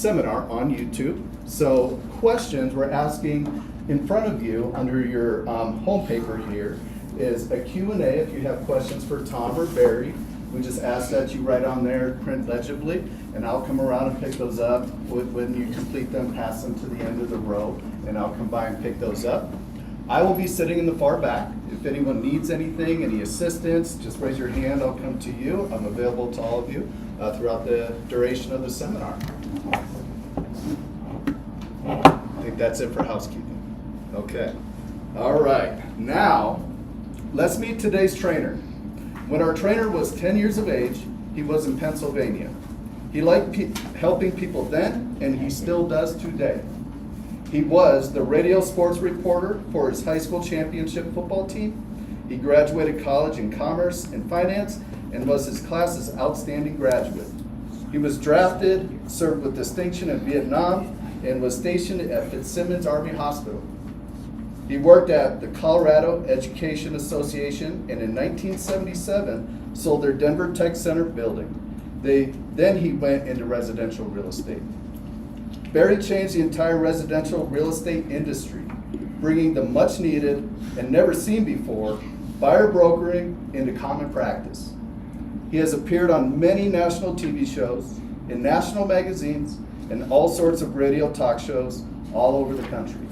seminar on YouTube. So questions we're asking in front of you under your home paper here is a Q&A if you have questions for Tom or Barry. We just ask that you write on there, print legibly, and I'll come around and pick those up. When you complete them, pass them to the end of the row, and I'll come by and pick those up. I will be sitting in the far back. If anyone needs anything, any assistance, just raise your hand, I'll come to you. I'm available to all of you throughout the duration of the seminar. I think that's it for housekeeping. Okay. All right. Now, let's meet today's trainer. When our trainer was 10 years of age, he was in Pennsylvania. He liked helping people then, and he still does today. He was the radio sports reporter for his high school championship football team. He graduated college in commerce and finance and was his class's outstanding graduate. He was drafted, served with distinction in Vietnam, and was stationed at Fitzsimmons Army Hospital. He worked at the Colorado Education Association and in 1977 sold their Denver Tech Center building. Then he went into residential real estate. Barry changed the entire residential real estate industry, bringing the much needed and never seen before buyer brokering into common practice. He has appeared on many national TV shows, in national magazines, and all sorts of radio talk shows all over the country.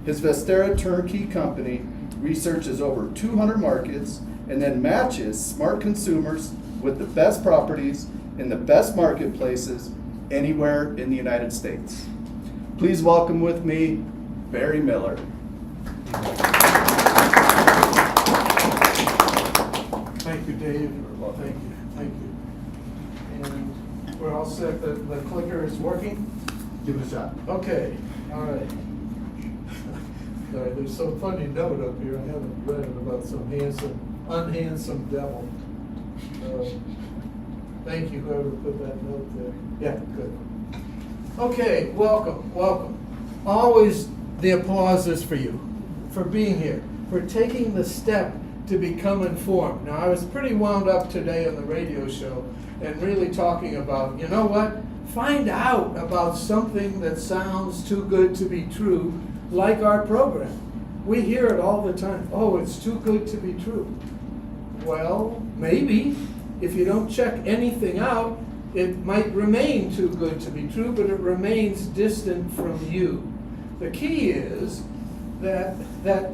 His Vestera turnkey company researches over 200 markets and then matches smart consumers with the best properties in the best marketplaces anywhere in the United States. Please welcome with me, Barry Miller. Thank you, Dave. Thank you. And we're all set, the clicker is working? Give it a shot. Okay, all right. Sorry, there's some funny note up here, I haven't read it, about some unhandsome devil. Thank you, whoever put that note there. Yeah, good. Okay, welcome. Always the applause is for you, for being here, for taking the step to become informed. Now, I was pretty wound up today on the radio show and really talking about, you know what? Find out about something that sounds too good to be true, like our program. We hear it all the time. Oh, it's too good to be true. Well, maybe. If you don't check anything out, it might remain too good to be true, but it remains distant from you. The key is that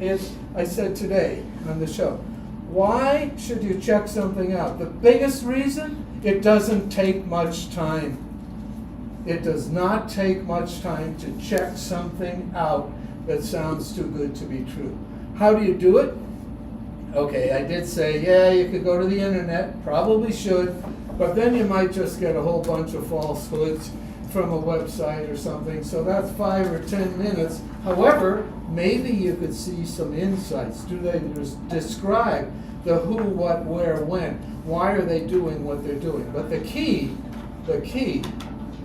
is, I said today on the show, why should you check something out? The biggest reason, it doesn't take much time. It does not take much time to check something out that sounds too good to be true. How do you do it? Okay, I did say, yeah, you could go to the internet, probably should, but then you might just get a whole bunch of falsehoods from a website or something, so that's 5 or 10 minutes. However, maybe you could see some insights. Do they describe the who, what, where, when? Why are they doing what they're doing? But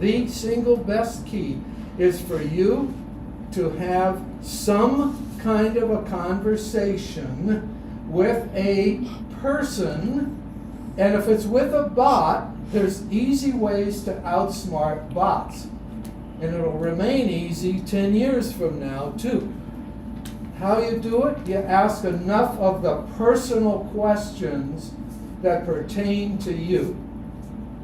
the single best key is for you to have some kind of a conversation with a person, and if it's with a bot, there's easy ways to outsmart bots, and it'll remain easy 10 years from now too. How you do it? You ask enough of the personal questions that pertain to you,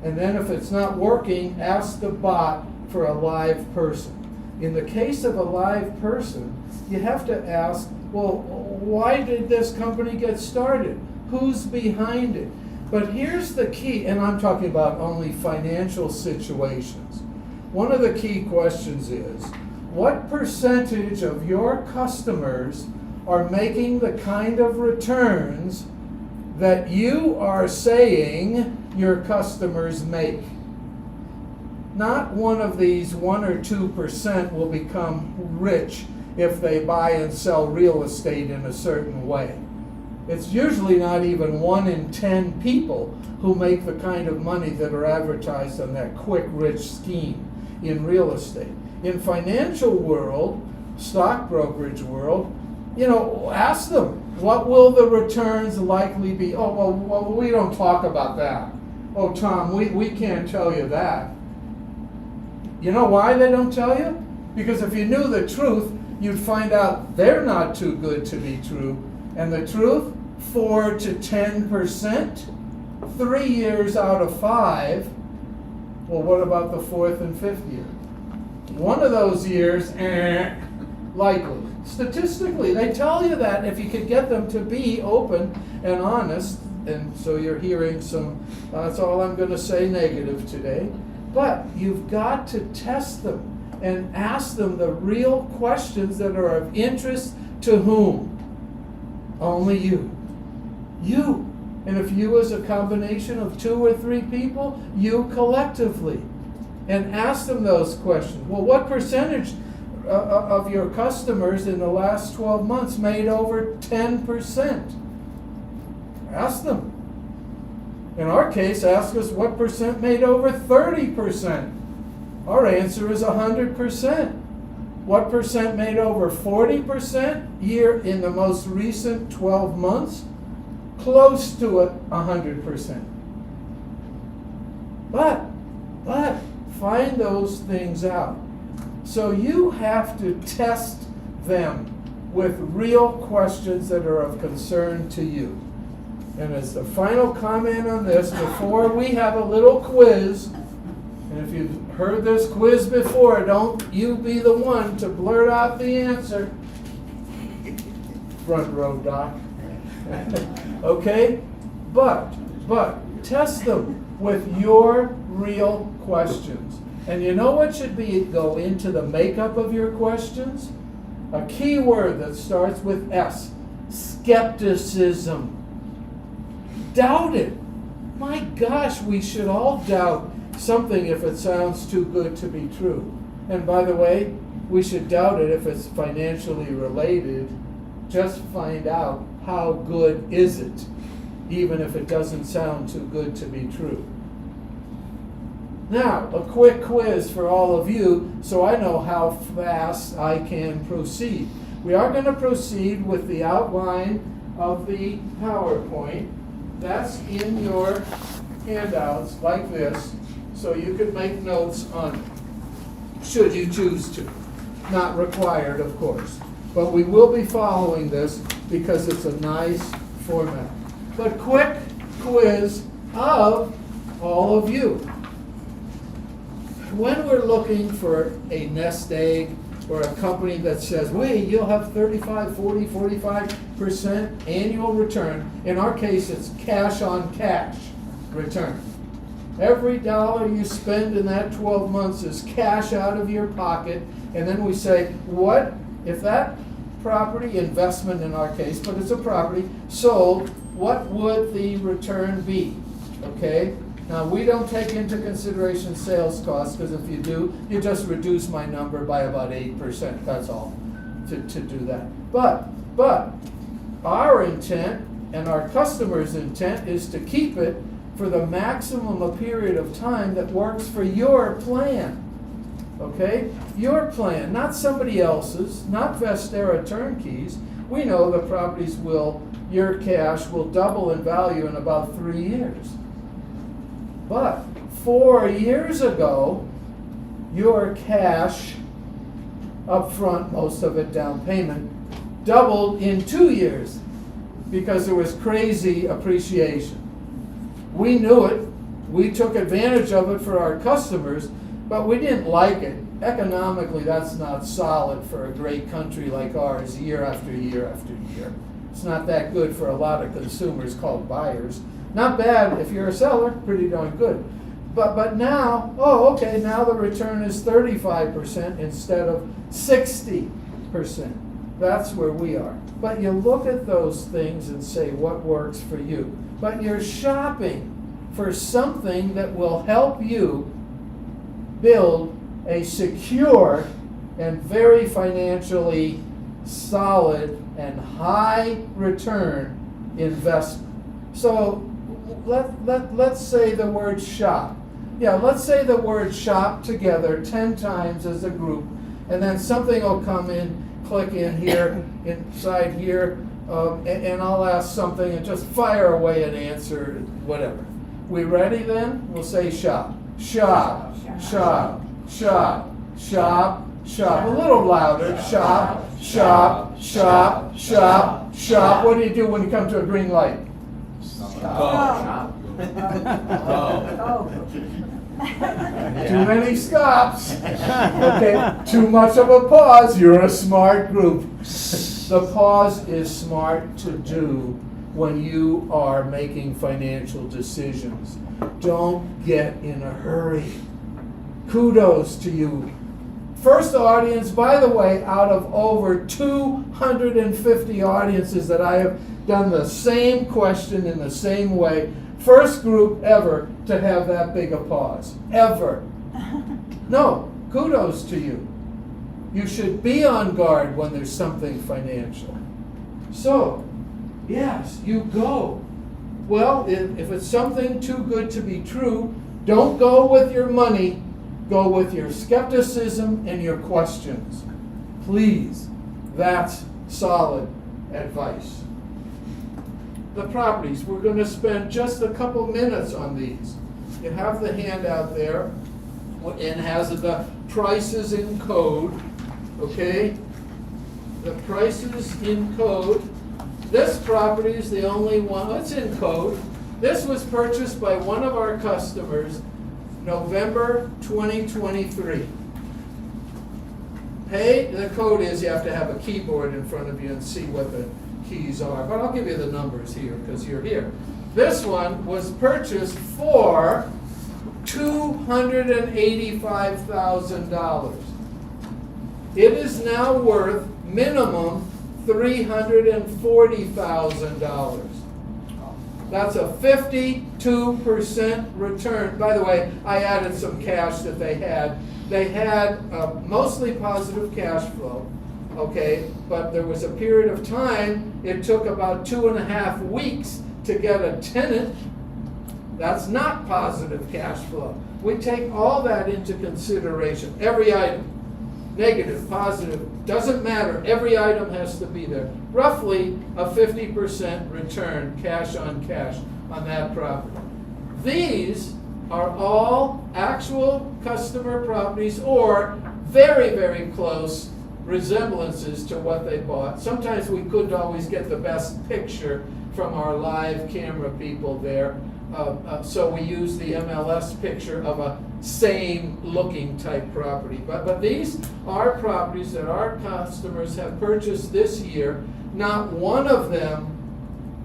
and then if it's not working, ask the bot for a live person. In the case of a live person, you have to ask, well, why did this company get started? Who's behind it? But here's the key, and I'm talking about only financial situations. One of the key questions is, what percentage of your customers are making the kind of returns that you are saying your customers make? Not one of these 1 or 2% will become rich if they buy and sell real estate in a certain way. It's usually not even 1 in 10 people who make the kind of money that are advertised on that quick rich scheme in real estate. In financial world, stock brokerage world, ask them, what will the returns likely be? Oh, well, we don't talk about that. Oh, Tom, we can't tell you that. You know why they don't tell you? Because if you knew the truth, you'd find out they're not too good to be true. And the truth, 4 to 10%, 3 years out of 5. Well, what about the 4th and 5th year? One of those years, likely. Statistically, they tell you that if you could get them to be open and honest, and so you're hearing some, that's all I'm going to say negative today, but you've got to test them and ask them the real questions that are of interest to whom? Only you. You. And if you is a combination of 2 or 3 people, you collectively. And ask them those questions. Well, what percentage of your customers in the last 12 months made over 10%? Ask them. In our case, ask us what percent made over 30%. Our answer is 100%. What percent made over 40% year in the most recent 12 months? Close to 100%. But find those things out. So you have to test them with real questions that are of concern to you. And as the final comment on this, before we have a little quiz, and if you've heard this quiz before, don't you be the one to blurt out the answer. Front row, Doc. Okay? But test them with your real questions. And you know what should go into the makeup of your questions? A key word that starts with S. Skepticism. Doubt it. My gosh, we should all doubt something if it sounds too good to be true. And by the way, we should doubt it if it's financially related. Just find out how good is it, even if it doesn't sound too good to be true. Now, a quick quiz for all of you so I know how fast I can proceed. We are going to proceed with the outline of the PowerPoint. That's in your handouts like this, so you can make notes on it, should you choose to. Not required, of course. But we will be following this because it's a nice format. But quick quiz of all of you. When we're looking for a nest egg or a company that says, you'll have 35, 40, 45% annual return. In our case, it's cash on cash return. Every dollar you spend in that 12 months is cash out of your pocket. And then we say, what if that property, investment in our case, but it's a property, sold, what would the return be? Okay? Now, we don't take into consideration sales costs, because if you do, you just reduce my number by about 8%. That's all, to do that. But our intent and our customer's intent is to keep it for the maximum a period of time that works for your plan. Okay? Your plan, not somebody else's, not Vestera turnkeys. We know the properties your cash will double in value in about 3 years. But 4 years ago, your cash up front, most of it down payment, doubled in 2 years because there was crazy appreciation. We knew it. We took advantage of it for our customers, but we didn't like it. Economically, that's not solid for a great country like ours year after year after year. It's not that good for a lot of consumers called buyers. Not bad if you're a seller, pretty darn good. But now, now the return is 35% instead of 60%. That's where we are. But you look at those things and say, what works for you? But you're shopping for something that will help you build a secure and very financially solid and high return investment. So let's say the word shop. Yeah, let's say the word shop together 10 times as a group, and then something will come in, click in here, inside here, and I'll ask something and just fire away an answer, whatever. We ready then? We'll say shop. Shop. Shop. shop, shop, shop. A little louder. Shop, shop, shop, shop, shop. What do you do when you come to a green light? Stop. Too many stops. Okay, too much of a pause. You're a smart group. The pause is smart to do when you are making financial decisions. Don't get in a hurry. Kudos to you. First audience, by the way, out of over 250 audiences that I have done the same question in the same way, first group ever to have that big a pause. Ever. No, kudos to you. You should be on guard when there's something financial. So, yes, you go. Well, if it's something too good to be true, don't go with your money. Go with your skepticism and your questions. Please, that's solid advice. The properties, we're going to spend just a couple minutes on these. You have the handout there, and has the prices in code, okay? The prices in code. This property is the only one that's in code. This was purchased by one of our customers November 2023. The code is you have to have a keyboard in front of you and see what the keys are. But I'll give you the numbers here because you're here. This one was purchased for $285,000. It is now worth minimum $340,000. That's a 52% return. By the way, I added some cash that they had. They had mostly positive cash flow, okay? But there was a period of time, it took about 2.5 weeks to get a tenant. That's not positive cash flow. We take all that into consideration. Every item, negative, positive, doesn't matter. Every item has to be there. Roughly a 50% return, cash on that property. These are all actual customer properties or very, very close resemblances to what they bought. Sometimes we couldn't always get the best picture from our live camera people there. So we use the MLS picture of a same looking type property. But these are properties that our customers have purchased this year. Not one of them,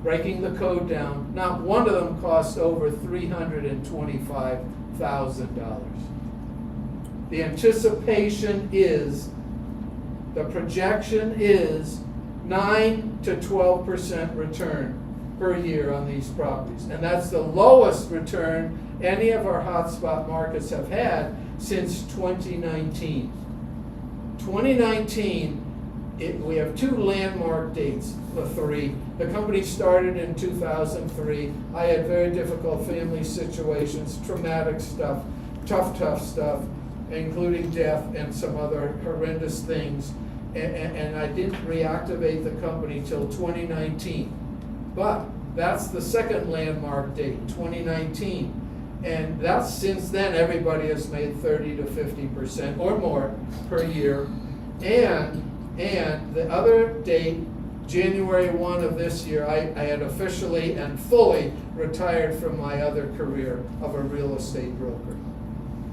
breaking the code down, not one of them cost over $325,000. The anticipation is, the projection is 9 to 12% return per year on these properties. And that's the lowest return any of our hotspot markets have had since 2019. 2019, we have two landmark dates, the three. The company started in 2003. I had very difficult family situations, traumatic stuff, tough stuff, including death and some other horrendous things. And I didn't reactivate the company till 2019. But that's the second landmark date, 2019. And that's since then everybody has made 30 to 50% or more per year. And the other date, January 1 of this year, I had officially and fully retired from my other career of a real estate broker.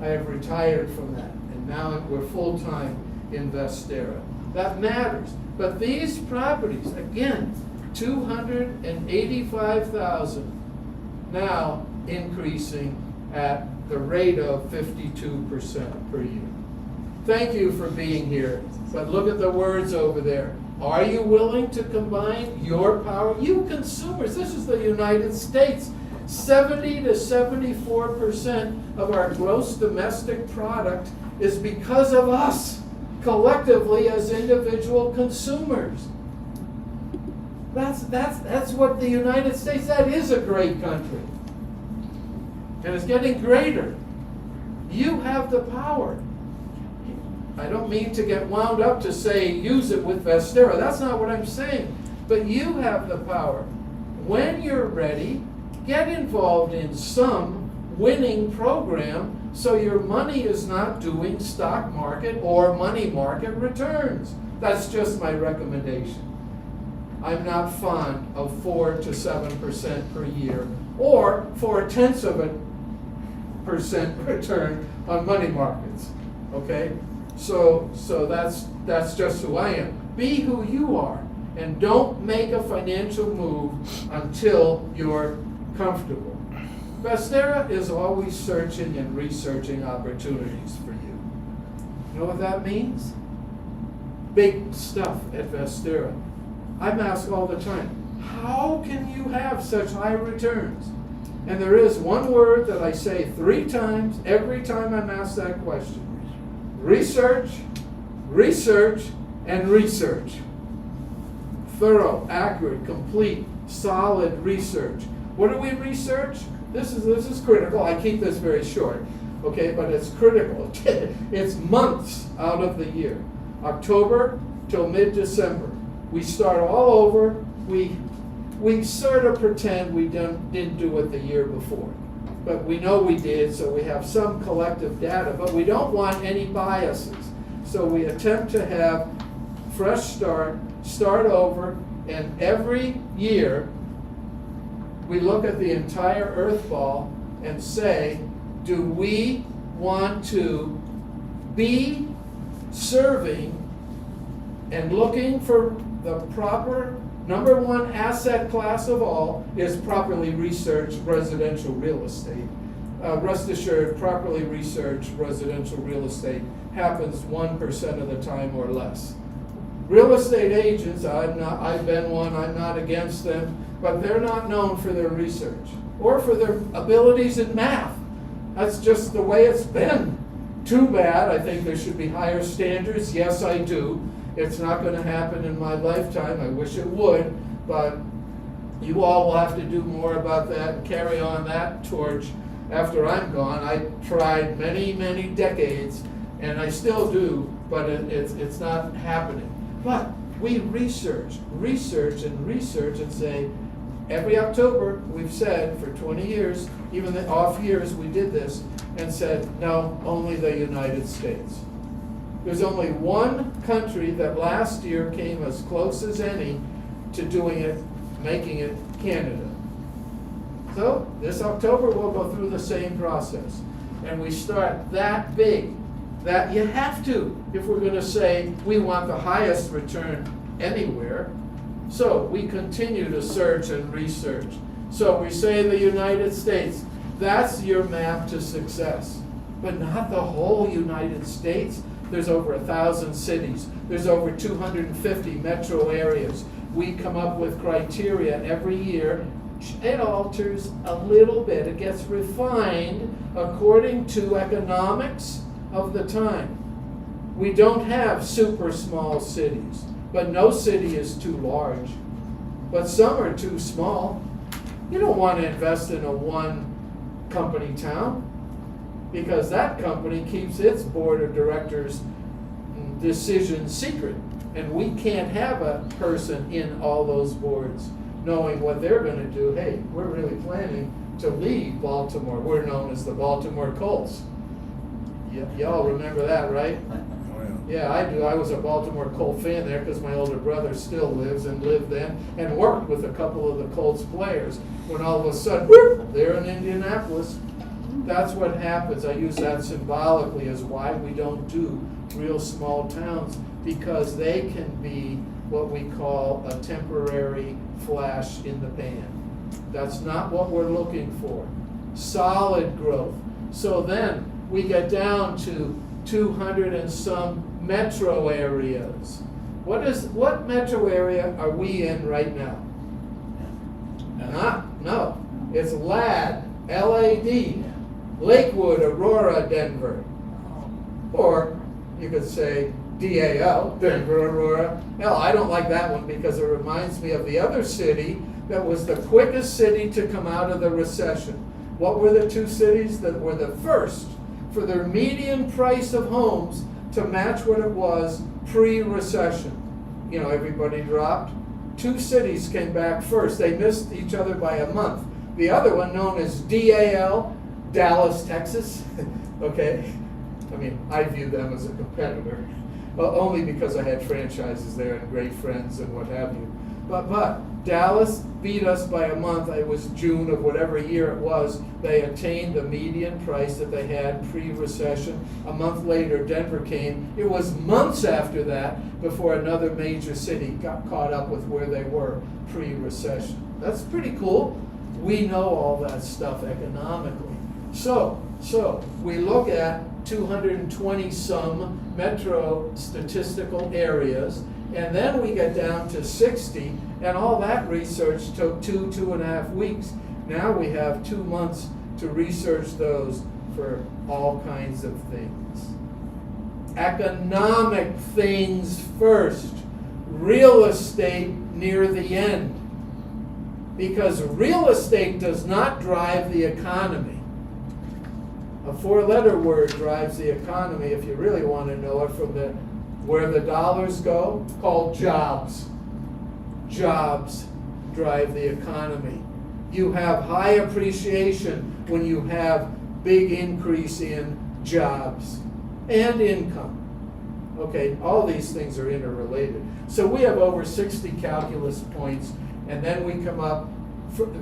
I have retired from that, and now we're full-time in Vestera. That matters. But these properties, again, 285,000, now increasing at the rate of 52% per year. Thank you for being here, but look at the words over there. Are you willing to combine your power? You consumers, this is the United States. 70 to 74% of our gross domestic product is because of us, collectively as individual consumers. That's what the United States, that is a great country. And it's getting greater. You have the power. I don't mean to get wound up to say use it with Vestera. That's not what I'm saying. But you have the power. When you're ready, get involved in some winning program So your money is not doing stock market or money market returns. That's just my recommendation. I'm not fond of 4 to 7% per year or 0.4% return on money markets. Okay? So that's just who I am. Be who you are, and don't make a financial move until you're comfortable. Vestera is always searching and researching opportunities for you. You know what that means? Big stuff at Vestera. I'm asked all the time, how can you have such high returns? And there is one word that I say 3 times every time I'm asked that question. Research, research, and research. Thorough, accurate, complete, solid research. What do we research? This is critical. I keep this very short, okay, but it's critical. It's months out of the year. October till mid-December. We start all over. We sort of pretend we didn't do it the year before. But we know we did, so we have some collective data, but we don't want any biases. So we attempt to have fresh start over, and every year we look at the entire Earth ball and say, do we want to be serving and looking for the proper number one asset class of all is properly researched residential real estate. Rest assured, properly researched residential real estate happens 1% of the time or less. Real estate agents, I've been one, I'm not against them, but they're not known for their research or for their abilities in math. That's just the way it's been. Too bad. I think there should be higher standards. Yes, I do. It's not going to happen in my lifetime. I wish it would, but you all will have to do more about that and carry on that torch after I'm gone. I tried many, many decades, and I still do, but it's not happening. But we research, and say, every October, we've said for 20 years, even the off years we did this, and said, no, only the United States. There's only one country that last year came as close as any to doing it, making it, Canada. So this October we'll go through the same process. And we start that big, that you have to, if we're going to say we want the highest return anywhere. So we continue to search and research. So we say the United States, that's your map to success. But not the whole United States. There's over 1,000 cities. There's over 250 metro areas. We come up with criteria every year. It alters a little bit. It gets refined according to economics of the time. We don't have super small cities, but no city is too large. But some are too small. You don't want to invest in a one company town, because that company keeps its board of directors' decisions secret. And we can't have a person in all those boards knowing what they're going to do. Hey, we're really planning to leave Baltimore. We're known as the Baltimore Colts. Y'all remember that, right? Yeah, I do. I was a Baltimore Colt fan there because my older brother still lives and lived then and worked with a couple of the Colts players. When all of a sudden, whoop, they're in Indianapolis. That's what happens. I use that symbolically as why we don't do real small towns, because they can be what we call a temporary flash in the pan. That's not what we're looking for. Solid growth. So then we get down to 200 and some metro areas. What metro area are we in right now? No. It's LAD, L-A-D, Lakewood, Aurora, Denver. Or you could say DAL, Denver, Aurora. No, I don't like that one because it reminds me of the other city that was the quickest city to come out of the recession. What were the two cities that were the first for their median price of homes to match what it was pre-recession? You know, everybody dropped. Two cities came back first. They missed each other by a month. The other one, known as DAL, Dallas, Texas, okay? I mean, I view them as a competitor, only because I had franchises there and great friends and what have you. But Dallas beat us by a month. It was June of whatever year it was. They attained the median price that they had pre-recession. A month later, Denver came. It was months after that before another major city got caught up with where they were pre-recession. That's pretty cool. We know all that stuff economically. So we look at 220 some metro statistical areas, and then we get down to 60, and all that research took 2.5 weeks. Now we have 2 months to research those for all kinds of things. Economic things first. Real estate near the end. Because real estate does not drive the economy. A 4-letter word drives the economy, if you really want to know it, from where the dollars go, called jobs. Jobs drive the economy. You have high appreciation when you have big increase in jobs and income. Okay, all these things are interrelated. So we have over 60 calculus points, and then we come up,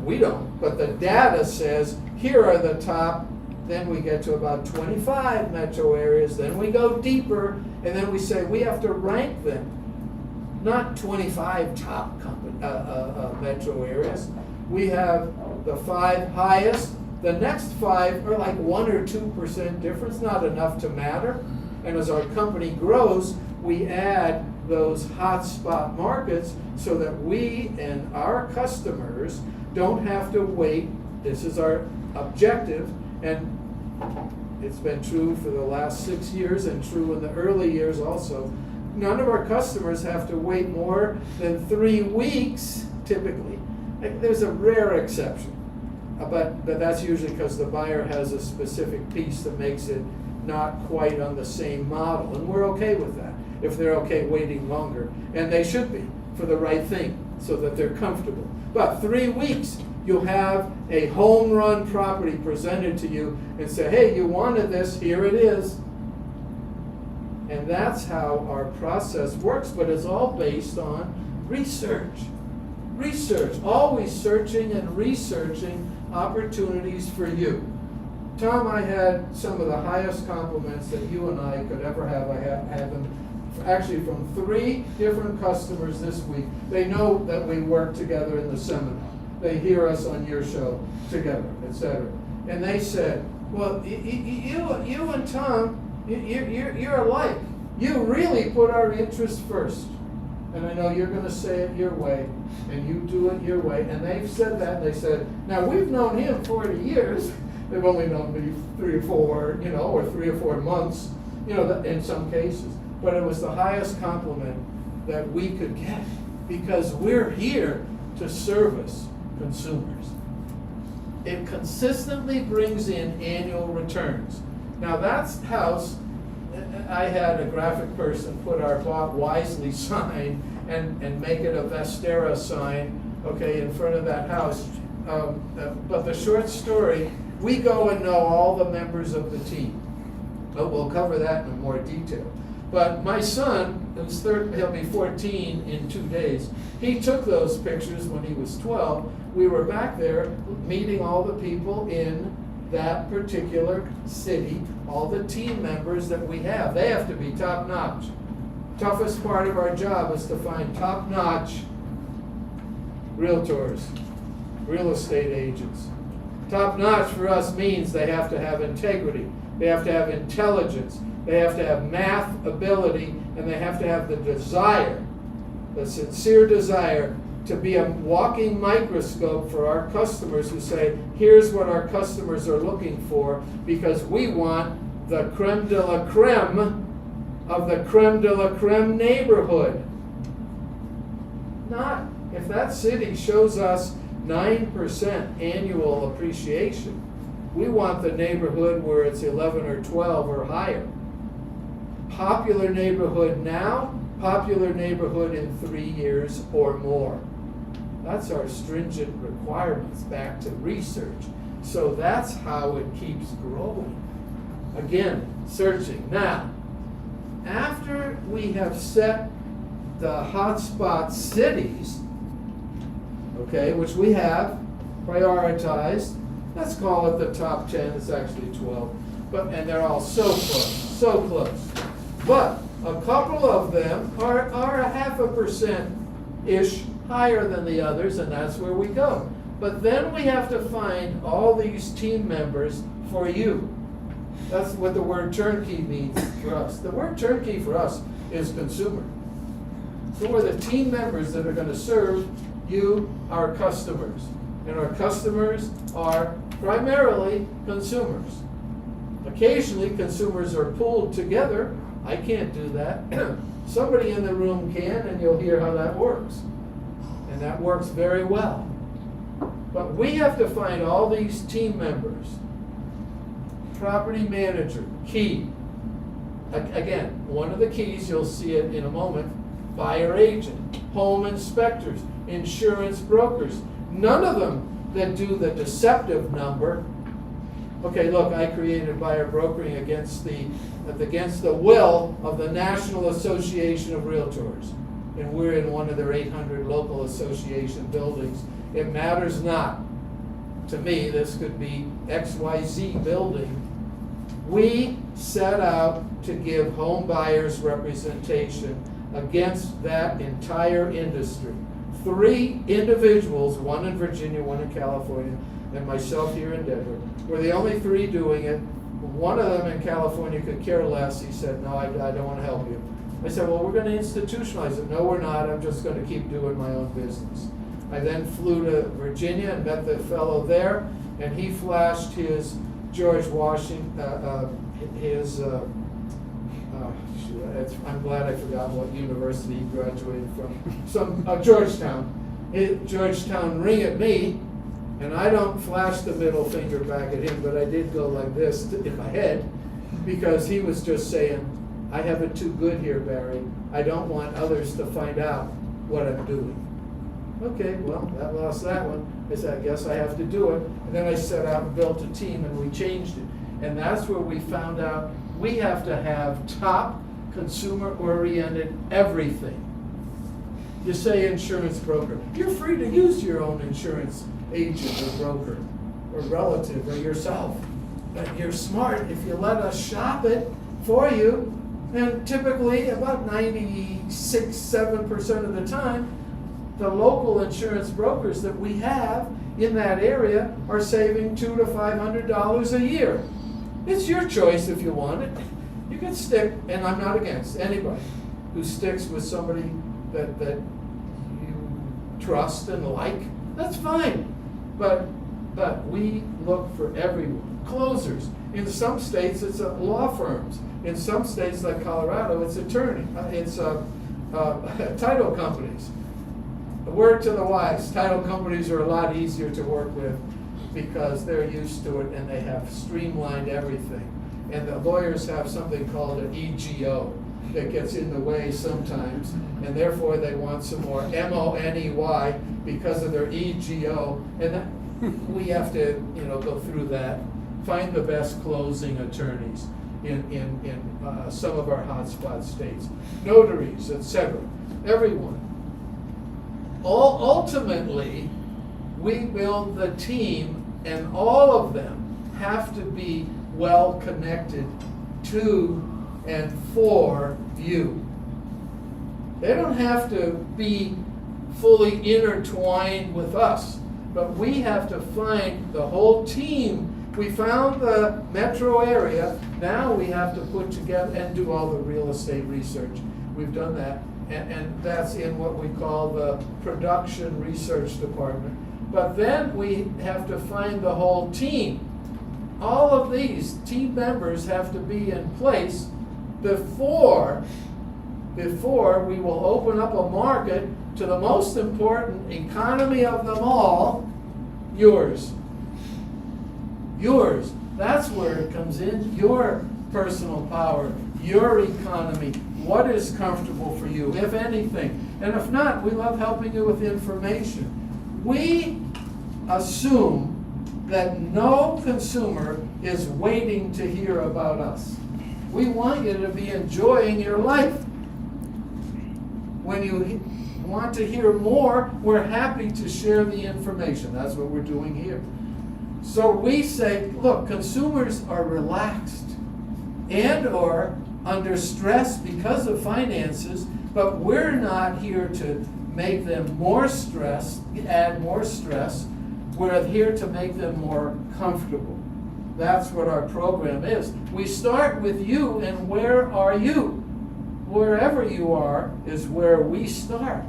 we don't, but the data says here are the top. Then we get to about 25 metro areas. Then we go deeper, and then we say we have to rank them. Not 25 top metro areas. We have the 5 highest. The next 5 are like 1 or 2% difference, not enough to matter. And as our company grows, we add those hotspot markets so that we and our customers don't have to wait. This is our objective. And it's been true for the last 6 years and true in the early years also. None of our customers have to wait more than 3 weeks, typically. There's a rare exception, but that's usually because the buyer has a specific piece that makes it not quite on the same model. And we're okay with that, if they're okay waiting longer. And they should be, for the right thing, so that they're comfortable. But 3 weeks, you'll have a home run property presented to you and say, hey, you wanted this, here it is. And that's how our process works, but it's all based on research. Research, always searching and researching opportunities for you. Tom, I had some of the highest compliments that you and I could ever have. I had them actually from 3 different customers this week. They know that we work together in the seminar. They hear us on your show together, etc. And they said, well, you and Tom, you're alike. You really put our interests first. And I know you're going to say it your way, and you do it your way. And they've said that. They said, now we've known him 40 years. They've only known me 3 or 4, or 3 or 4 months, in some cases. But it was the highest compliment that we could get, because we're here to service consumers. It consistently brings in annual returns. Now that's house. I had a graphic person put our Bought Wisely sign and make it a Vestera sign, in front of that house. But the short story, we go and know all the members of the team. But we'll cover that in more detail. But my son, he'll be 14 in 2 days, he took those pictures when he was 12. We were back there meeting all the people in that particular city, all the team members that we have. They have to be top-notch. Toughest part of our job is to find top-notch realtors, real estate agents. Top-notch for us means they have to have integrity, they have to have intelligence, they have to have math ability, and they have to have the desire, the sincere desire to be a walking microscope for our customers who say, here's what our customers are looking for, because we want the creme de la creme of the creme de la creme neighborhood. Not if that city shows us 9% annual appreciation, we want the neighborhood where it's 11 or 12 or higher. Popular neighborhood now, popular neighborhood in 3 years or more. That's our stringent requirements back to research. So that's how it keeps growing. Again, searching. Now, after we have set the hotspot cities, okay, which we have prioritized, let's call it the top 10, it's actually 12, and they're all so close. But a couple of them are a 0.5%-ish higher than the others, and that's where we go. But then we have to find all these team members for you. That's what the word turnkey means for us. The word turnkey for us is consumer. So we're the team members that are going to serve you, our customers. And our customers are primarily consumers. Occasionally, consumers are pulled together. I can't do that. Somebody in the room can, and you'll hear how that works. And that works very well. But we have to find all these team members. Property manager, key. Again, one of the keys, you'll see it in a moment, buyer agent, home inspectors, insurance brokers. None of them that do the deceptive number. Okay, look, I created buyer brokering against the will of the National Association of Realtors. And we're in one of their 800 local association buildings. It matters not. To me, this could be XYZ building. We set out to give home buyers representation against that entire industry. 3 individuals, one in Virginia, one in California, and myself here in Denver, were the only 3 doing it. One of them in California could care less. He said, no, I don't want to help you. I said, well, we're going to institutionalize it. No, we're not. I'm just going to keep doing my own business. I then flew to Virginia and met the fellow there, and he flashed his George Washington, I'm glad I forgot what university he graduated from. Georgetown. Georgetown ring at me, and I don't flash the middle finger back at him, but I did go like this in my head, because he was just saying, I have it too good here, Barry. I don't want others to find out what I'm doing. Okay, well, that lost that one. I said, I guess I have to do it. And then I set out and built a team, and we changed it. And that's where we found out we have to have top consumer-oriented everything. You say insurance broker. You're free to use your own insurance agent or broker or relative or yourself. But you're smart if you let us shop it for you. And typically, about 96-7% of the time, the local insurance brokers that we have in that area are saving $200 to $500 a year. It's your choice if you want it. You can stick, and I'm not against anybody who sticks with somebody that you trust and like. That's fine. But we look for everyone. Closers. In some states, it's law firms. In some states, like Colorado, it's title companies. A word to the wise, title companies are a lot easier to work with because they're used to it and they have streamlined everything. And the lawyers have something called an EGO that gets in the way sometimes, and therefore they want some more MONEY because of their EGO. And we have to, go through that, find the best closing attorneys in some of our hotspot states, notaries, etc. Everyone. Ultimately, we build the team, and all of them have to be well connected to and for you. They don't have to be fully intertwined with us, but we have to find the whole team. We found the metro area. Now we have to put together and do all the real estate research. We've done that. And that's in what we call the production research department. But then we have to find the whole team. All of these team members have to be in place before we will open up a market to the most important economy of them all, yours. Yours. That's where it comes in. Your personal power, your economy. What is comfortable for you, if anything? And if not, we love helping you with information. We assume that no consumer is waiting to hear about us. We want you to be enjoying your life. When you want to hear more, we're happy to share the information. That's what we're doing here. So we say, look, consumers are relaxed and or under stress because of finances, but we're not here to make them more stressed, add more stress. We're here to make them more comfortable. That's what our program is. We start with you, and where are you? Wherever you are is where we start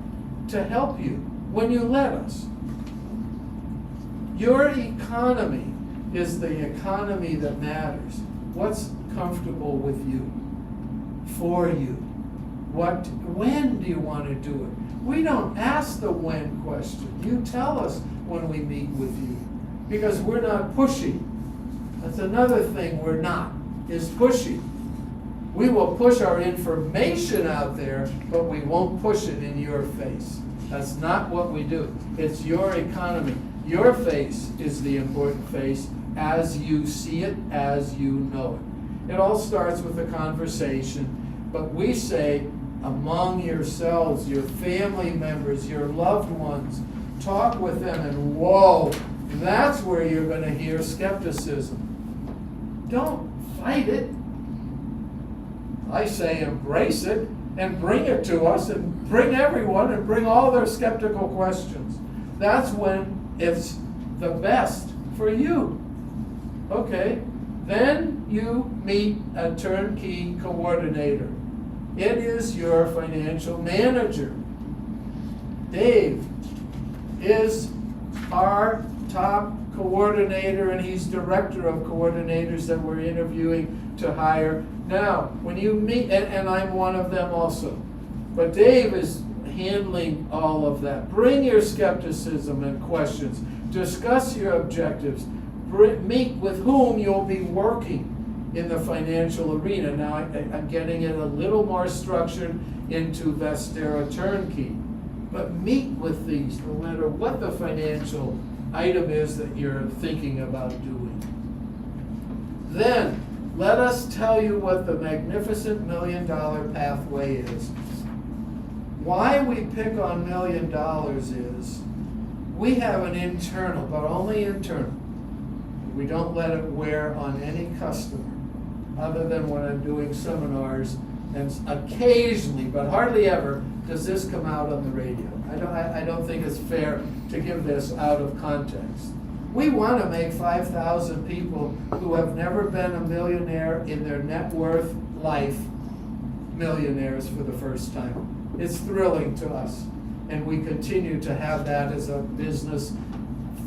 to help you when you let us. Your economy is the economy that matters. What's comfortable with you, for you? When do you want to do it? We don't ask the when question. You tell us when we meet with you, because we're not pushy. That's another thing we're not, is pushy. We will push our information out there, but we won't push it in your face. That's not what we do. It's your economy. Your face is the important face as you see it, as you know it. It all starts with a conversation, but we say among yourselves, your family members, your loved ones, talk with them, and whoa, that's where you're going to hear skepticism. Don't fight it. I say embrace it and bring it to us, and bring everyone and bring all their skeptical questions. That's when it's the best for you. Okay, then you meet a turnkey coordinator. It is your financial manager. Dave is our top coordinator, and he's director of coordinators that we're interviewing to hire. Now, when you meet, and I'm one of them also, but Dave is handling all of that. Bring your skepticism and questions. Discuss your objectives. Meet with whom you'll be working in the financial arena. Now, I'm getting it a little more structured into Vestera Turnkey. But meet with these, no matter what the financial item is that you're thinking about doing. Then, let us tell you what the magnificent $1 million pathway is. Why we pick on $1 million is we have an internal, but only internal. We don't let it wear on any customer, other than when I'm doing seminars, and occasionally, but hardly ever, does this come out on the radio. I don't think it's fair to give this out of context. We want to make 5,000 people who have never been a millionaire in their net worth life millionaires for the first time. It's thrilling to us, and we continue to have that as a business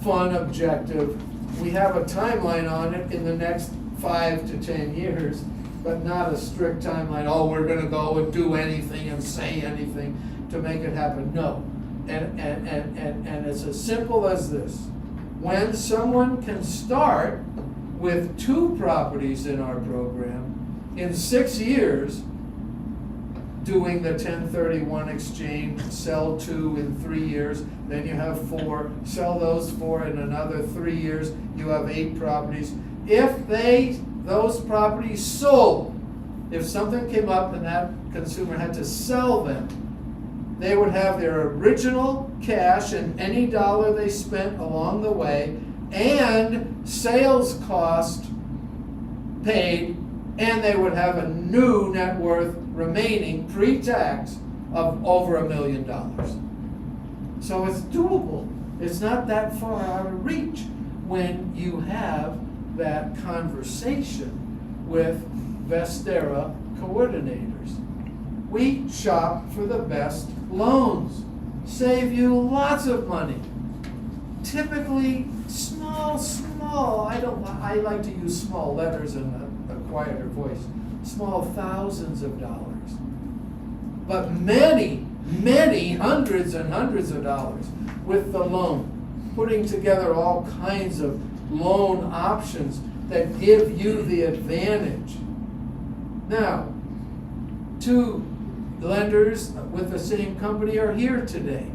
fun objective. We have a timeline on it in the next 5 to 10 years, but not a strict timeline. Oh, we're going to go and do anything and say anything to make it happen. No. And it's as simple as this. When someone can start with 2 properties in our program, in 6 years, doing the 1031 exchange, sell 2 in 3 years, then you have 4, sell those 4 in another 3 years, you have 8 properties. If those properties sold, if something came up and that consumer had to sell them, they would have their original cash and any dollar they spent along the way, and sales cost paid, and they would have a new net worth remaining pre-tax of over $1 million. So it's doable. It's not that far out of reach when you have that conversation with Vestera coordinators. We shop for the best loans, save you lots of money. Typically small, I like to use small letters and a quieter voice, small thousands of dollars. But many, hundreds and hundreds of dollars with the loan, putting together all kinds of loan options that give you the advantage. Now, 2 lenders with the same company are here today.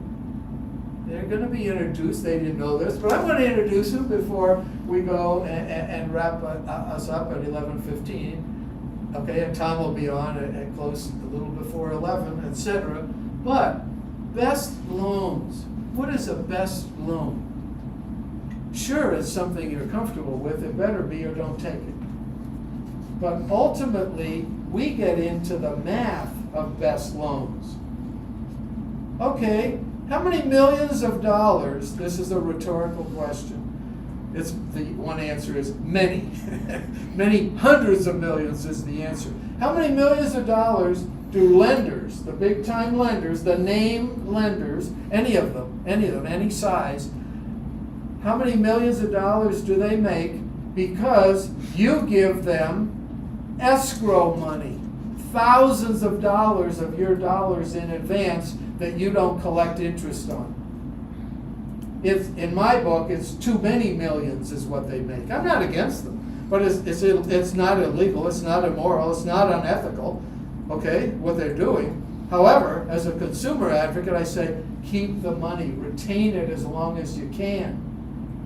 They're going to be introduced. They didn't know this, but I'm going to introduce them before we go and wrap us up at 11:15. Okay, and Tom will be on at close a little before 11, etc. But best loans. What is a best loan? Sure, it's something you're comfortable with. It better be, or don't take it. But ultimately, we get into the math of best loans. Okay, how many millions of dollars? This is a rhetorical question. It's the one answer is many. Many hundreds of millions is the answer. How many millions of dollars do lenders, the big time lenders, the name lenders, any of them, any size, how many millions of dollars do they make because you give them escrow money, thousands of dollars of your dollars in advance that you don't collect interest on? It's, in my book, it's too many millions is what they make. I'm not against them, but it's not illegal, it's not immoral, it's not unethical, okay, what they're doing. However, as a consumer advocate, I say keep the money, retain it as long as you can.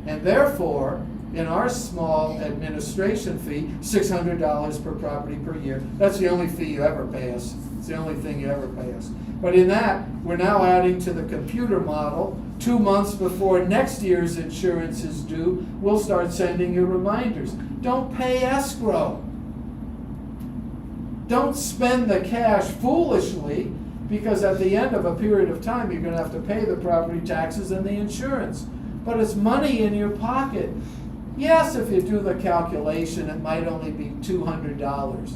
And therefore, in our small administration fee, $600 per property per year. That's the only fee you ever pay us. It's the only thing you ever pay us. But in that, we're now adding to the computer model. 2 months before next year's insurance is due, we'll start sending you reminders. Don't pay escrow. Don't spend the cash foolishly, because at the end of a period of time, you're going to have to pay the property taxes and the insurance. But it's money in your pocket. Yes, if you do the calculation, it might only be $200.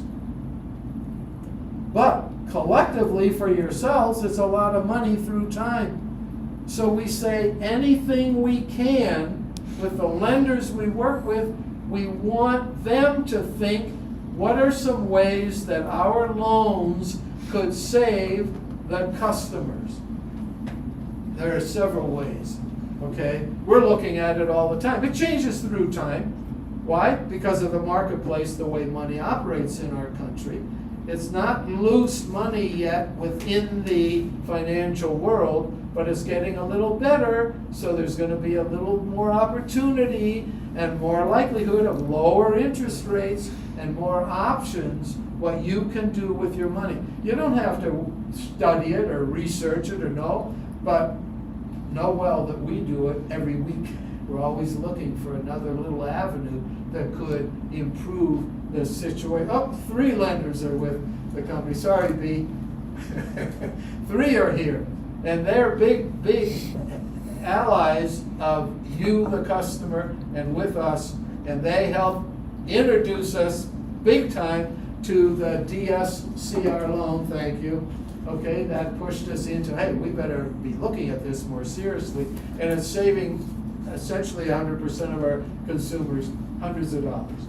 But collectively for yourselves, it's a lot of money through time. So we say anything we can with the lenders we work with, we want them to think, what are some ways that our loans could save the customers? There are several ways. Okay, we're looking at it all the time. It changes through time. Why? Because of the marketplace, the way money operates in our country. It's not loose money yet within the financial world, but it's getting a little better, so there's going to be a little more opportunity and more likelihood of lower interest rates and more options what you can do with your money. You don't have to study it or research it or know, but know well that we do it every week. We're always looking for another little avenue that could improve the situation. Oh, 3 lenders are with the company. Sorry, B. 3 are here. And they're big allies of you, the customer, and with us. And they help introduce us big time to the DSCR loan. Thank you. Okay, that pushed us into, hey, we better be looking at this more seriously. And it's saving essentially 100% of our consumers hundreds of dollars.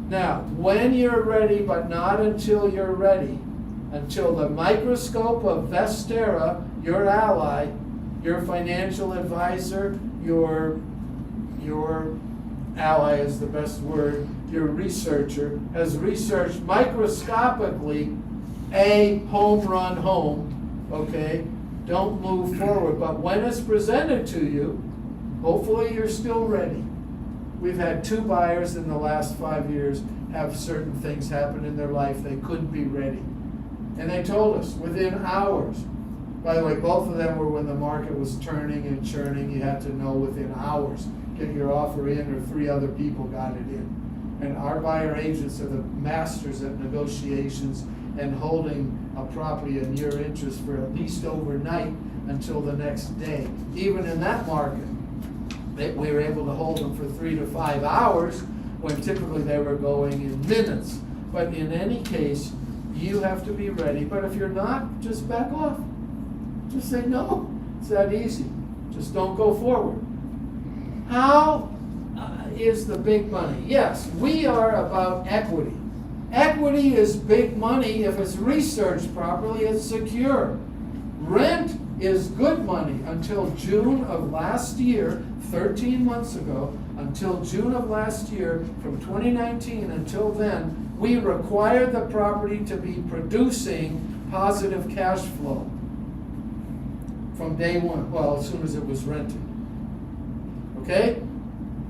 Now, when you're ready, but not until you're ready, until the microscope of Vestera, your ally, your financial advisor, your ally is the best word, your researcher, has researched microscopically a home run home, okay? Don't move forward. But when it's presented to you, hopefully you're still ready. We've had 2 buyers in the last 5 years have certain things happen in their life. They couldn't be ready. And they told us within hours. By the way, both of them were when the market was turning and churning. You had to know within hours, get your offer in, or 3 other people got it in. And our buyer agents are the masters at negotiations and holding a property in your interest for at least overnight until the next day. Even in that market, we were able to hold them for 3 to 5 hours when typically they were going in minutes. But in any case, you have to be ready. But if you're not, just back off. Just say no. It's that easy. Just don't go forward. How is the big money? Yes, we are about equity. Equity is big money. If it's researched properly, it's secure. Rent is good money until June of last year, 13 months ago, until June of last year, from 2019 until then, we required the property to be producing positive cash flow. from day one, well, as soon as it was rented. Okay?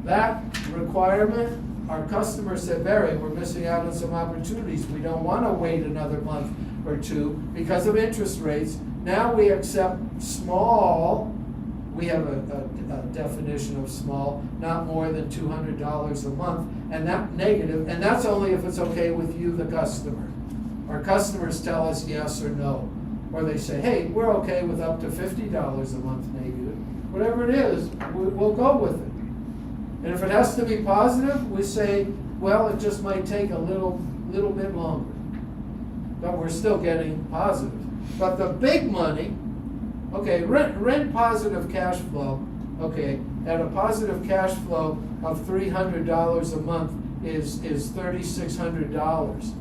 That requirement, our customers said, Barry, we're missing out on some opportunities. We don't want to wait another month or two because of interest rates. Now we accept small, we have a definition of small, not more than $200 a month, and that negative, and that's only if it's okay with you, the customer. Our customers tell us yes or no. Or they say, hey, we're okay with up to $50 a month negative. Whatever it is, we'll go with it. And if it has to be positive, we say, well, it just might take a little bit longer. But we're still getting positive. But the big money, okay, rent positive cash flow, okay, at a positive cash flow of $300 a month is $3,600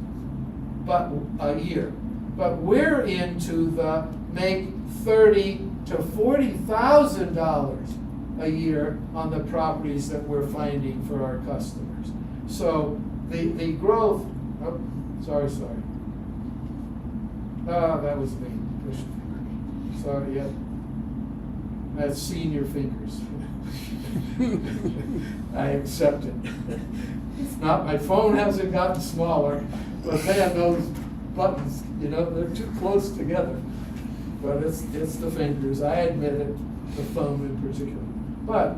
but a year. But we're into the make $30,000 to $40,000 a year on the properties that we're finding for our customers. So the growth, oh, sorry. That was me. Sorry, yeah. That's senior fingers. I accept it. It's not, my phone hasn't gotten smaller, but man, those buttons, they're too close together. But it's the fingers, I admit it, the thumb in particular. But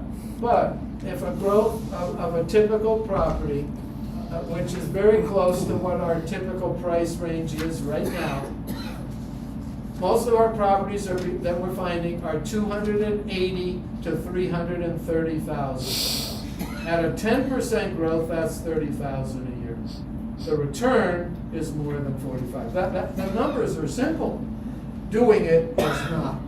if a growth of a typical property, which is very close to what our typical price range is right now, most of our properties that we're finding are $280,000 to $330,000. At a 10% growth, that's $30,000 a year. The return is more than 45. The numbers are simple. Doing it is not.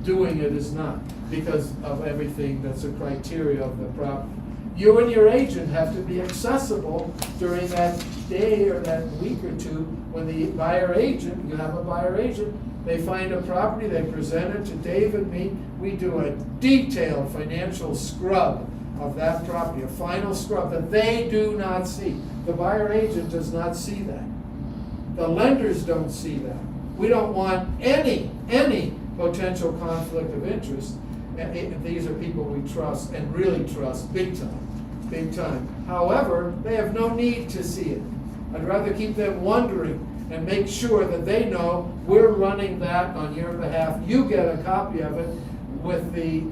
Doing it is not, because of everything that's a criteria of the property. You and your agent have to be accessible during that day or that week or two when the buyer agent, you have a buyer agent, they find a property, they present it to Dave and me, we do a detailed financial scrub of that property, a final scrub that they do not see. The buyer agent does not see that. The lenders don't see that. We don't want any potential conflict of interest. And these are people we trust and really trust big time. However, they have no need to see it. I'd rather keep them wondering and make sure that they know we're running that on your behalf. You get a copy of it with the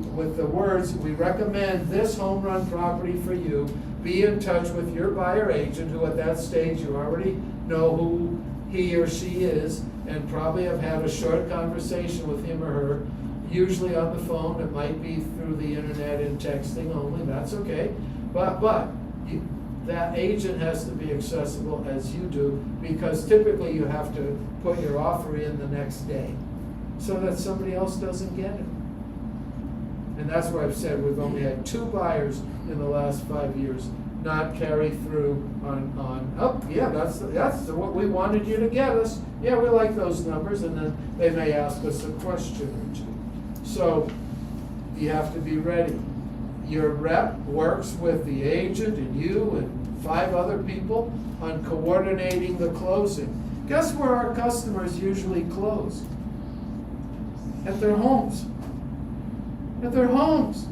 words, we recommend this home run property for you. Be in touch with your buyer agent, who at that stage you already know who he or she is, and probably have had a short conversation with him or her, usually on the phone. It might be through the internet and texting only, that's okay. But that agent has to be accessible as you do, because typically you have to put your offer in the next day so that somebody else doesn't get it. And that's why I've said we've only had 2 buyers in the last 5 years not carry through on oh yeah, that's what we wanted you to get us. Yeah, we like those numbers, and then they may ask us a question or two. So you have to be ready. Your rep works with the agent and you and 5 other people on coordinating the closing. Guess where our customers usually close? At their homes. At their homes.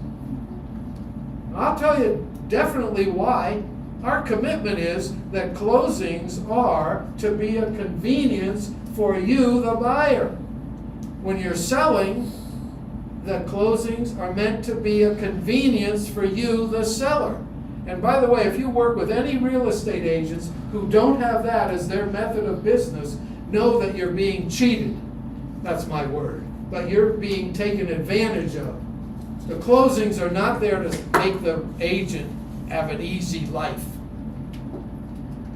I'll tell you definitely why. Our commitment is that closings are to be a convenience for you, the buyer. When you're selling, the closings are meant to be a convenience for you, the seller. And by the way, if you work with any real estate agents who don't have that as their method of business, know that you're being cheated. That's my word. But you're being taken advantage of. The closings are not there to make the agent have an easy life.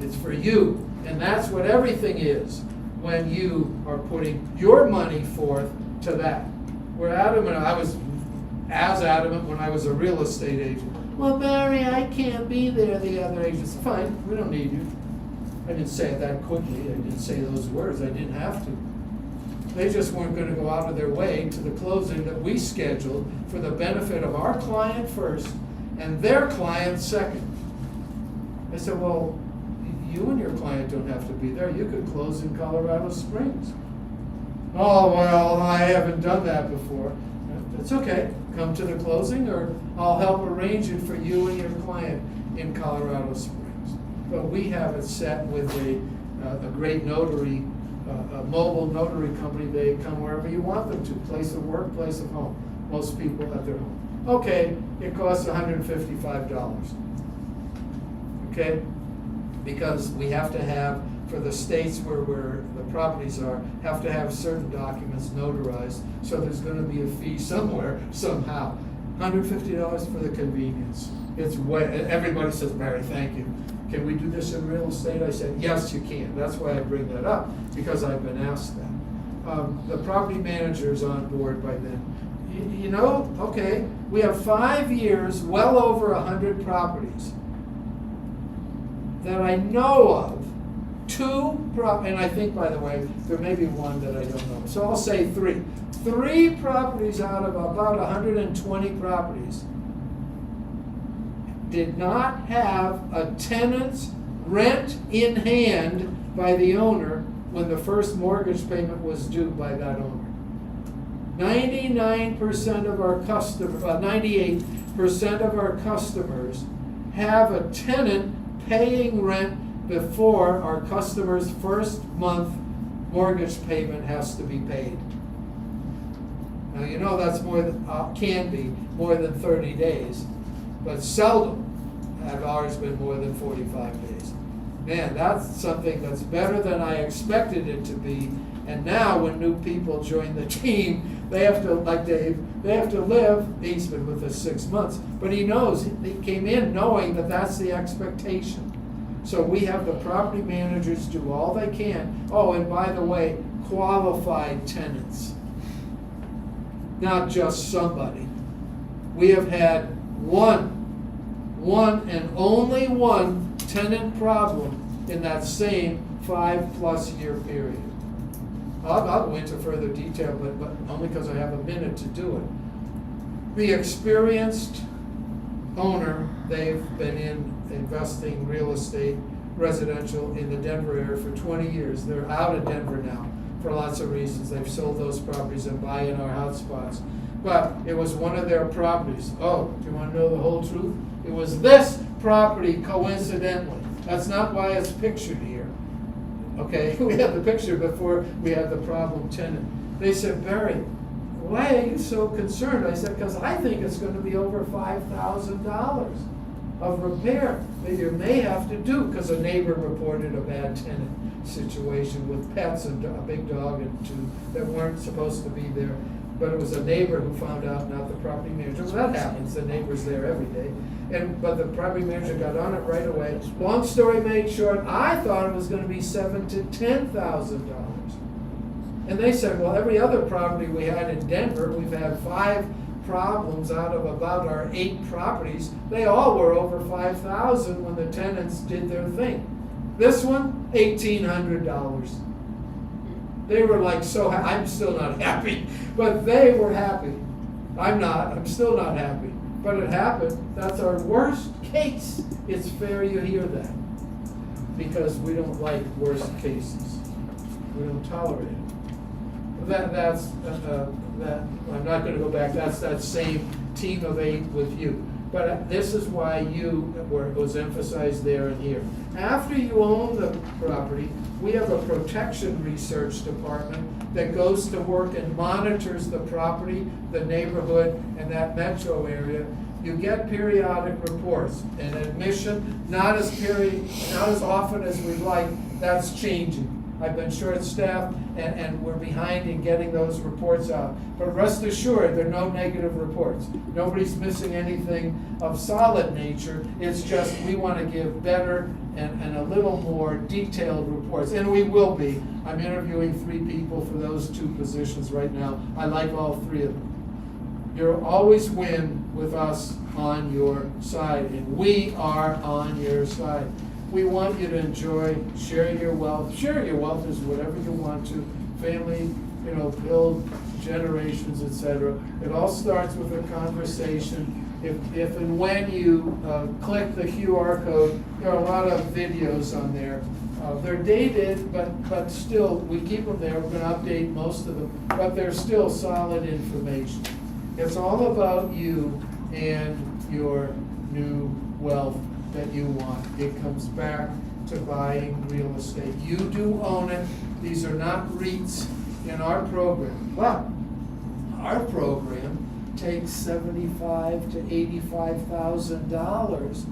It's for you. And that's what everything is when you are putting your money forth to that. We're adamant. I was as adamant when I was a real estate agent. Well, Barry, I can't be there. The other agents, fine, we don't need you. I didn't say it that quickly. I didn't say those words. I didn't have to. They just weren't going to go out of their way to the closing that we scheduled for the benefit of our client first and their client second. I said, well, you and your client don't have to be there. You could close in Colorado Springs. Oh, well, I haven't done that before. That's okay. Come to the closing, or I'll help arrange it for you and your client in Colorado Springs. But we have it set with a great notary, a mobile notary company. They come wherever you want them to, place of work, place of home. Most people at their home. Okay, it costs $155. Okay? Because we have to have, for the states where the properties are, have to have certain documents notarized, so there's gonna be a fee somewhere, somehow. $150 for the convenience. It's way, everybody says, Barry, thank you. Can we do this in real estate? I said, yes, you can. That's why I bring that up, because I've been asked that. The property manager is on board by then. You know, okay, we have 5 years, well over 100 properties that I know of. And I think, by the way, there may be one that I don't know. So I'll say 3. 3 properties out of about 120 properties did not have a tenant's rent in hand by the owner when the first mortgage payment was due by that owner. 99% of our customers, 98% of our customers have a tenant paying rent before our customer's first month mortgage payment has to be paid. Now, you know that's more than, can be more than 30 days, but seldom have ours been more than 45 days. Man, that's something that's better than I expected it to be. And now when new people join the team, they have to, like Dave, they have to live, he's been with us 6 months, but he knows, he came in knowing that that's the expectation. So we have the property managers do all they can. Oh, and by the way, qualified tenants, not just somebody. We have had one and only one tenant problem in that same 5+ year period. I'll go into further detail, but only because I have a minute to do it. The experienced owner, they've been investing real estate, residential in the Denver area for 20 years. They're out of Denver now for lots of reasons. They've sold those properties and buy in our hotspots. But it was one of their properties. Oh, do you want to know the whole truth? It was this property, coincidentally. That's not why it's pictured here. Okay, we had the picture before we had the problem tenant. They said, Barry, why are you so concerned? I said, because I think it's going to be over $5,000 of repair that you may have to do, because a neighbor reported a bad tenant situation with pets and a big dog and 2 that weren't supposed to be there. But it was a neighbor who found out, not the property manager. Well, that happens. The neighbor's there every day. But the property manager got on it right away. Long story made short, I thought it was going to be $7,000 to $10,000. And they said, well, every other property we had in Denver, we've had 5 problems out of about our 8 properties. They all were over $5,000 when the tenants did their thing. This one, $1,800. They were like so I'm still not happy, but they were happy. I'm not. I'm still not happy. But it happened. That's our worst case. It's fair you hear that, because we don't like worst cases. We don't tolerate it. That's I'm not going to go back. That's that same team of 8 with you. But this is why it was emphasized there and here. After you own the property, we have a protection research department that goes to work and monitors the property, the neighborhood, and that metro area. You get periodic reports. And admission, not as often as we'd like. That's changing. I've been short-staffed, and we're behind in getting those reports out. But rest assured, there are no negative reports. Nobody's missing anything of solid nature. It's just we want to give better and a little more detailed reports. And we will be. I'm interviewing 3 people for those 2 positions right now. I like all 3 of them. You'll always win with us on your side, and we are on your side. We want you to enjoy sharing your wealth. Sharing your wealth is whatever you want to. Family, build generations, etc. It all starts with a conversation. If and when you click the QR code, there are a lot of videos on there. They're dated, but still, we keep them there. We're going to update most of them, but they're still solid information. It's all about you and your new wealth that you want. It comes back to buying real estate. You do own it. These are not REITs in our program. Well, our program takes $75,000 to $85,000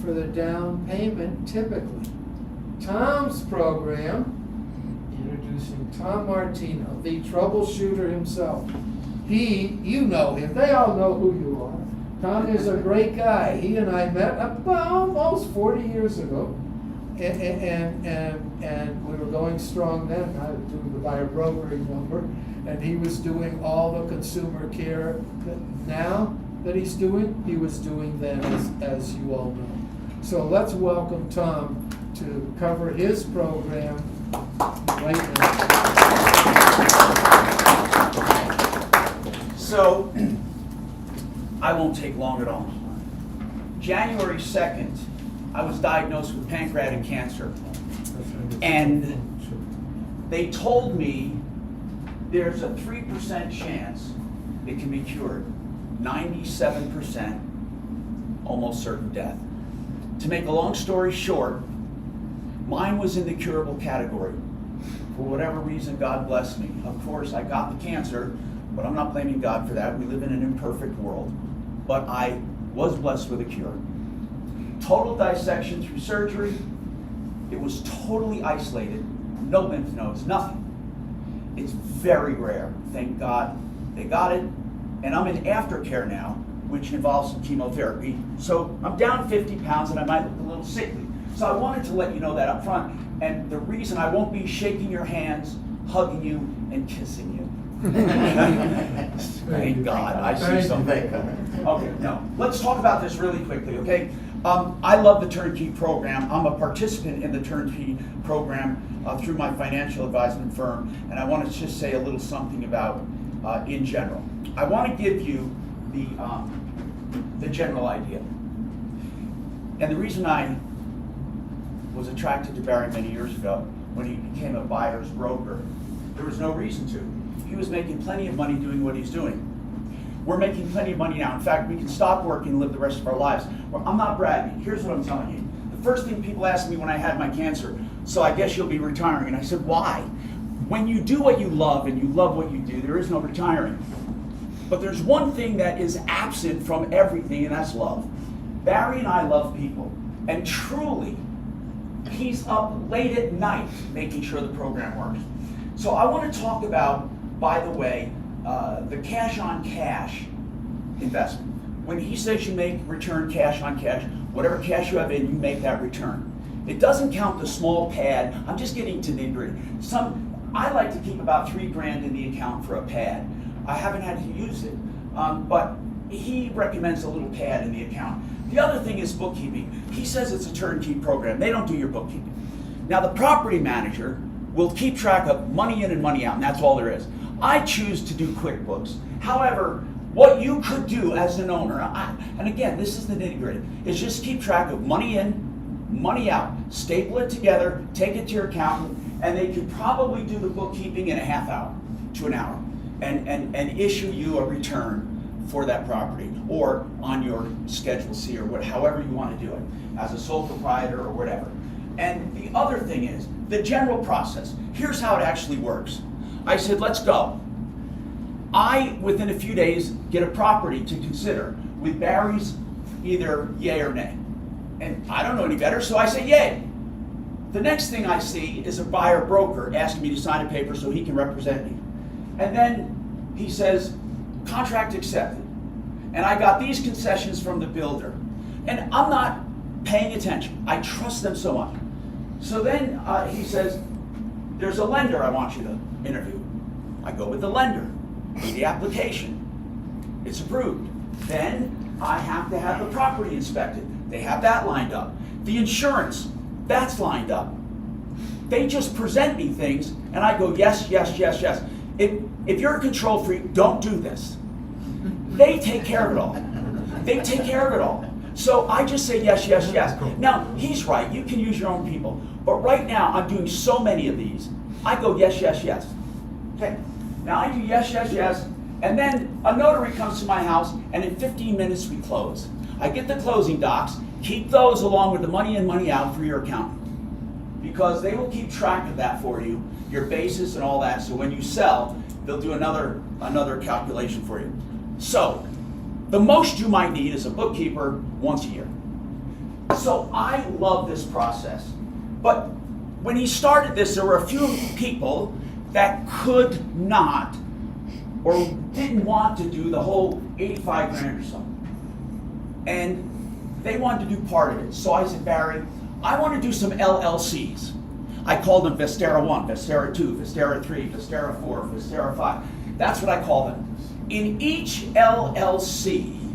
for the down payment typically. Tom's program, introducing Tom Martino, the troubleshooter himself. You know him. They all know who you are. Tom is a great guy. He and I met about almost 40 years ago, and we were going strong then. I was doing the buyer brokering number, and he was doing all the consumer care now that he's doing. He was doing then, as you all know. So let's welcome Tom to cover his program right now. So, I won't take long at all. January 2nd, I was diagnosed with pancreatic cancer. And they told me there's a 3% chance it can be cured. 97% almost certain death. To make a long story short, mine was in the curable category. For whatever reason, God blessed me. Of course, I got the cancer, but I'm not blaming God for that. We live in an imperfect world. But I was blessed with a cure. Total dissection through surgery. It was totally isolated. No lymph nodes, nothing. It's very rare. Thank God they got it. And I'm in aftercare now, which involves some chemotherapy. So I'm down 50 pounds and I might look a little sickly. So I wanted to let you know that up front. And the reason I won't be shaking your hands, hugging you, and kissing you. Thank God, I see something. Okay, no. Let's talk about this really quickly, okay? I love the Turnkey program. I'm a participant in the Turnkey program through my financial advisement firm, and I want to just say a little something about in general. I want to give you the general idea. And the reason I was attracted to Barry many years ago when he became a buyer's broker, there was no reason to. He was making plenty of money doing what he's doing. We're making plenty of money now. In fact, we can stop working and live the rest of our lives. Well, I'm not bragging. Here's what I'm telling you. The first thing people asked me when I had my cancer, so I guess you'll be retiring. And I said, why? When you do what you love and you love what you do, there is no retiring. But there's one thing that is absent from everything, and that's love. Barry and I love people. And truly, he's up late at night making sure the program works. So I want to talk about, by the way, the cash-on-cash investment. When he says you make return cash-on-cash, whatever cash you have in, you make that return. It doesn't count the small pad. I'm just getting to nitty-gritty. I like to keep about $3,000 in the account for a pad. I haven't had to use it, but he recommends a little pad in the account. The other thing is bookkeeping. He says it's a turnkey program. They don't do your bookkeeping. Now, the property manager will keep track of money in and money out, and that's all there is. I choose to do QuickBooks. However, what you could do as an owner, and again, this is the nitty-gritty, is just keep track of money in, money out, staple it together, take it to your accountant, and they could probably do the bookkeeping in a half hour to an hour and issue you a return for that property or on your Schedule C or however you want to do it, as a sole proprietor or whatever. And the other thing is, the general process. Here's how it actually works. I said, let's go. I, within a few days, get a property to consider with Barry's either yay or nay. And I don't know any better, so I say yay. The next thing I see is a buyer broker asking me to sign a paper so he can represent me. And then he says, contract accepted. And I got these concessions from the builder. And I'm not paying attention. I trust them so much. So then he says, there's a lender I want you to interview. I go with the lender, read the application. It's approved. Then I have to have the property inspected. They have that lined up. The insurance, that's lined up. They just present me things and I go, yes, yes, yes, yes. If you're a control freak, don't do this. They take care of it all. They take care of it all. So I just say yes, yes, yes. Now, he's right, you can use your own people. But right now, I'm doing so many of these. I go yes, yes, yes. Okay, now I do yes, yes, yes. And then a notary comes to my house, and in 15 minutes we close. I get the closing docs, keep those along with the money in, money out for your accountant. Because they will keep track of that for you, your basis and all that. So when you sell, they'll do another calculation for you. So the most you might need is a bookkeeper once a year. So I love this process. But when he started this, there were a few people that could not or didn't want to do the whole 85 grand or something. And they wanted to do part of it. So I said, Barry, I want to do some LLCs. I called them Vestera 1, Vestera 2, Vestera 3, Vestera 4, Vestera 5. That's what I call them. In each LLC,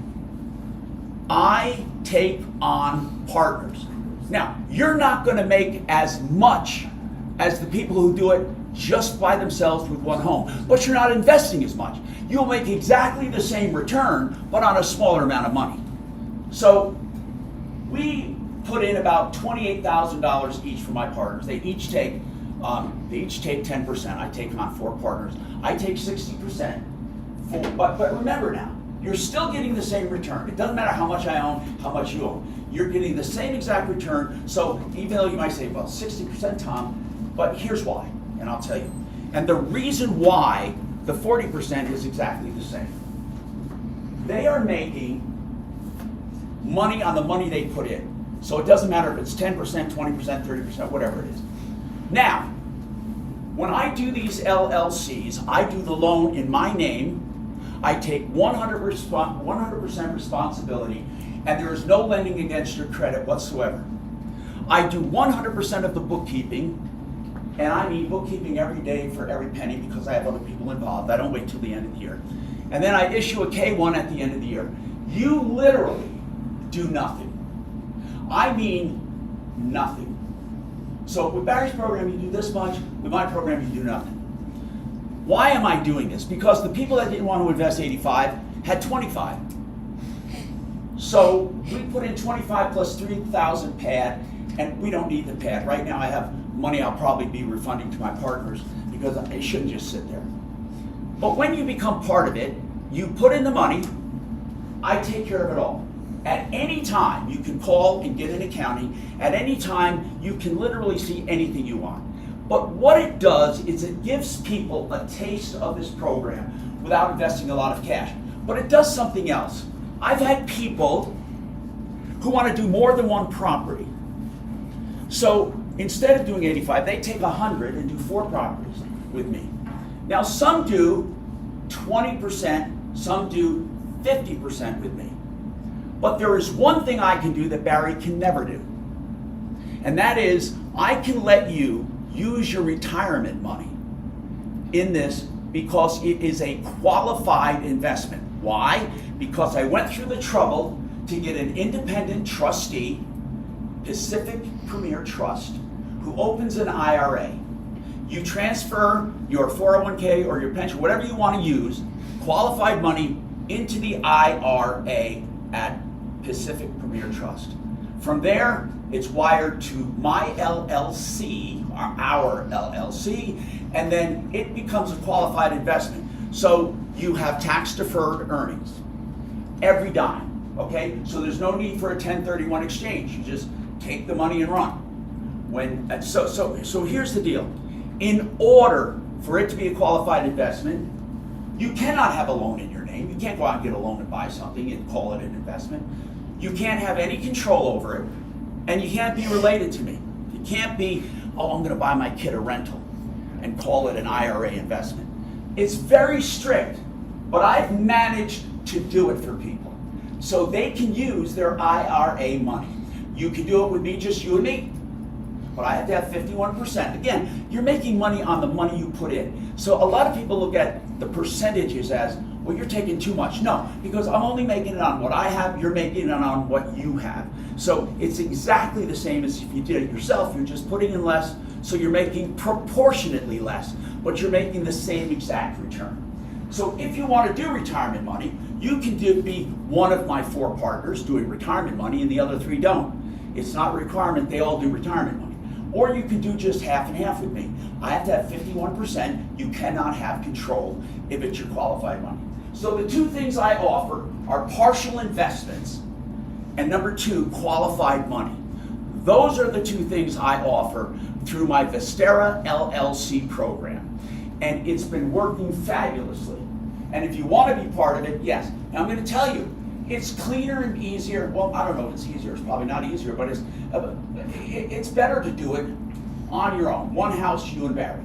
I take on partners. Now, you're not going to make as much as the people who do it just by themselves with one home, but you're not investing as much. You'll make exactly the same return, but on a smaller amount of money. So we put in about $28,000 each for my partners. They each take 10%. I take on 4 partners. I take 60%. But remember now, you're still getting the same return. It doesn't matter how much I own, how much you own. You're getting the same exact return. So even though you might say, well, 60%, Tom, but here's why, and I'll tell you. And the reason why the 40% is exactly the same. They are making money on the money they put in. So it doesn't matter if it's 10%, 20%, 30%, whatever it is. Now, when I do these LLCs, I do the loan in my name. I take 100% responsibility, and there is no lending against your credit whatsoever. I do 100% of the bookkeeping, and I need bookkeeping every day for every penny because I have other people involved. I don't wait till the end of the year. And then I issue a K1 at the end of the year. You literally do nothing. I mean nothing. So with Barry's program, you do this much. With my program, you do nothing. Why am I doing this? Because the people that didn't want to invest 85 had 25. So we put in 25 plus 3,000 pad, and we don't need the pad. Right now I have money I'll probably be refunding to my partners because it shouldn't just sit there. But when you become part of it, you put in the money, I take care of it all. At any time, you can call and get an accounting. At any time, you can literally see anything you want. But what it does is it gives people a taste of this program without investing a lot of cash. But it does something else. I've had people who want to do more than one property. So instead of doing 85, they take 100 and do 4 properties with me. Now some do 20%, some do 50% with me. But there is one thing I can do that Barry can never do. And that is, I can let you use your retirement money in this because it is a qualified investment. Why? Because I went through the trouble to get an independent trustee, Pacific Premier Trust, who opens an IRA. You transfer your 401k or your pension, whatever you want to use, qualified money into the IRA at Pacific Premier Trust. From there, it's wired to my LLC, or our LLC, and then it becomes a qualified investment. So you have tax-deferred earnings, every dime, okay? So there's no need for a 1031 exchange. You just take the money and run. So here's the deal. In order for it to be a qualified investment, you cannot have a loan in your name. You can't go out and get a loan and buy something and call it an investment. You can't have any control over it, and you can't be related to me. You can't be, oh, I'm going to buy my kid a rental and call it an IRA investment. It's very strict, but I've managed to do it for people. So they can use their IRA money. You can do it with me, just you and me. But I have to have 51%. Again, you're making money on the money you put in. So a lot of people look at the percentages as, well, you're taking too much. No, because I'm only making it on what I have, you're making it on what you have. So it's exactly the same as if you did it yourself. You're just putting in less, so you're making proportionately less, but you're making the same exact return. So if you want to do retirement money, you can be one of my 4 partners doing retirement money and the other 3 don't. It's not a requirement they all do retirement money. Or you can do just half and half with me. I have to have 51%. You cannot have control if it's your qualified money. So the 2 things I offer are partial investments and number 2, qualified money. Those are the 2 things I offer through my Vistera LLC program. And it's been working fabulously. And if you want to be part of it, yes. Now I'm going to tell you, it's cleaner and easier. Well, I don't know if it's easier. It's probably not easier, but it's better to do it on your own. One house, you and Barry,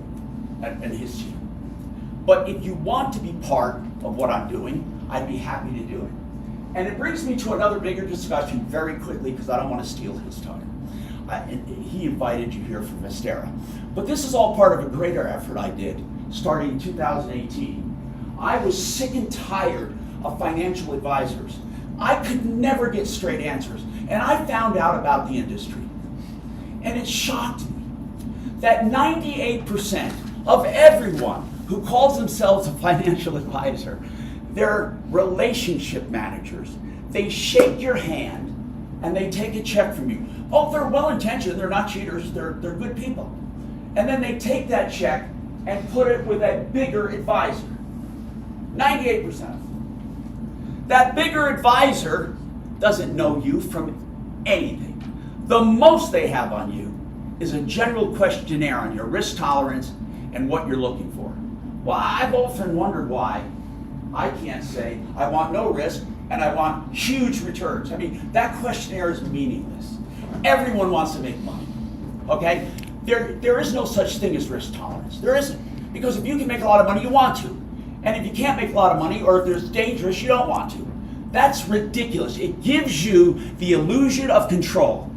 and his team. But if you want to be part of what I'm doing, I'd be happy to do it. And it brings me to another bigger discussion very quickly because I don't want to steal his time. He invited you here for Vistera. But this is all part of a greater effort I did starting in 2018. I was sick and tired of financial advisors. I could never get straight answers. And I found out about the industry. And it shocked me that 98% of everyone who calls themselves a financial advisor, they're relationship managers. They shake your hand and they take a check from you. Oh, they're well-intentioned, they're not cheaters, they're good people. And then they take that check and put it with a bigger advisor. 98%. That bigger advisor doesn't know you from anything. The most they have on you is a general questionnaire on your risk tolerance and what you're looking for. Well, I've often wondered why I can't say I want no risk and I want huge returns. I mean, that questionnaire is meaningless. Everyone wants to make money, okay? There is no such thing as risk tolerance. There isn't. Because if you can make a lot of money, you want to. And if you can't make a lot of money, or if there's dangerous, you don't want to. That's ridiculous. It gives you the illusion of control.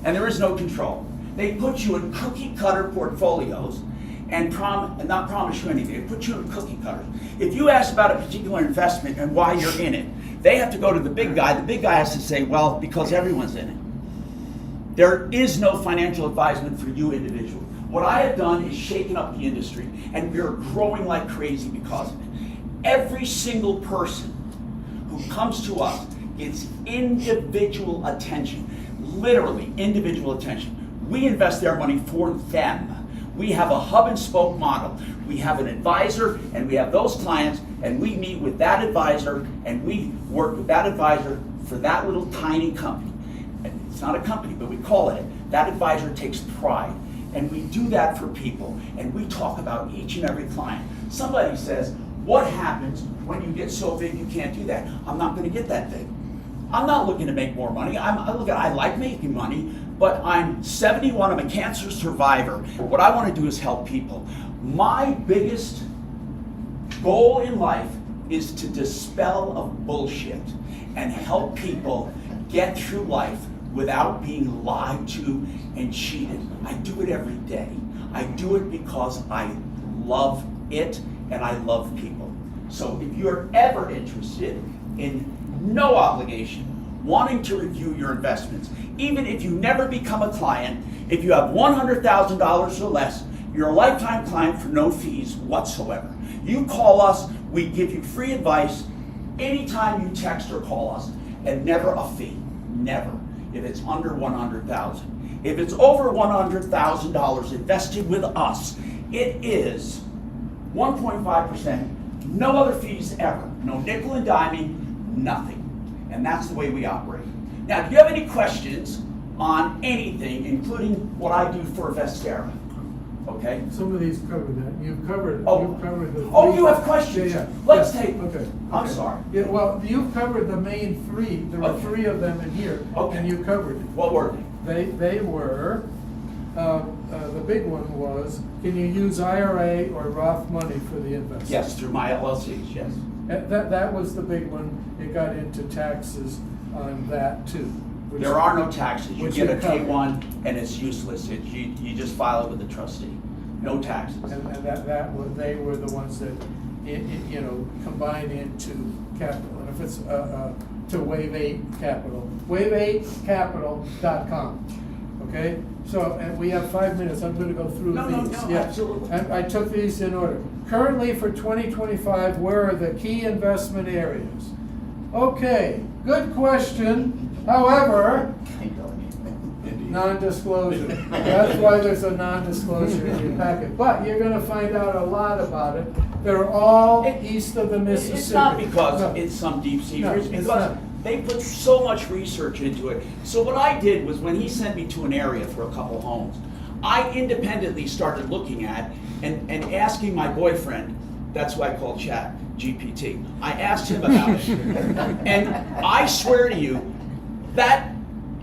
And there is no control. They put you in cookie cutter portfolios and not promise you anything. They put you in cookie cutters. If you ask about a particular investment and why you're in it, they have to go to the big guy. The big guy has to say, well, because everyone's in it. There is no financial advisement for you individually. What I have done is shaken up the industry, and we are growing like crazy because of it. Every single person who comes to us gets individual attention, literally individual attention. We invest their money for them. We have a hub and spoke model. We have an advisor and we have those clients, and we meet with that advisor and we work with that advisor for that little tiny company. And it's not a company, but we call it. That advisor takes pride. And we do that for people, and we talk about each and every client. Somebody says, what happens when you get so big you can't do that? I'm not going to get that big. I'm not looking to make more money. I like making money, but I'm 71, I'm a cancer survivor. What I want to do is help people. My biggest goal in life is to dispel of bullshit and help people get through life without being lied to and cheated. I do it every day. I do it because I love it and I love people. So if you're ever interested in no obligation, wanting to review your investments, even if you never become a client, if you have $100,000 or less, you're a lifetime client for no fees whatsoever. You call us, we give you free advice anytime you text or call us, and never a fee, never. If it's under $100,000. If it's over $100,000 invested with us, it is 1.5%, no other fees ever, no nickel and diming, nothing. And that's the way we operate. Now, do you have any questions on anything, including what I do for Vistera? Okay? Some of these cover that. You've covered the Oh, you have questions? Yeah. Let's take. Okay. I'm sorry. Yeah, well, you've covered the main 3. There were 3 of them in here, and you covered it. What were they? They were, the big one was, can you use IRA or Roth money for the investment? Yes, through my LLCs, yes. And that was the big one. It got into taxes on that too. There are no taxes. You get a covered. K1 and it's useless. You just file it with the trustee. No taxes. And they were the ones that combine into capital. And if it's to Wave 8 Capital, wave8capital.com. Okay. So and we have 5 minutes. I'm going to go through these. No, absolutely. And I took these in order. Currently for 2025, where are the key investment areas? Okay, good question. However, non-disclosure. That's why there's a non-disclosure in your packet. But you're gonna find out a lot about it. They're all east of the Mississippi. It's not because No. it's some deep sea No, it's it's because not. they put so much research into it. So what I did was when he sent me to an area for a couple homes, I independently started looking at and asking my boyfriend, that's who I call Chat GPT. I asked him about it. And I swear to you, that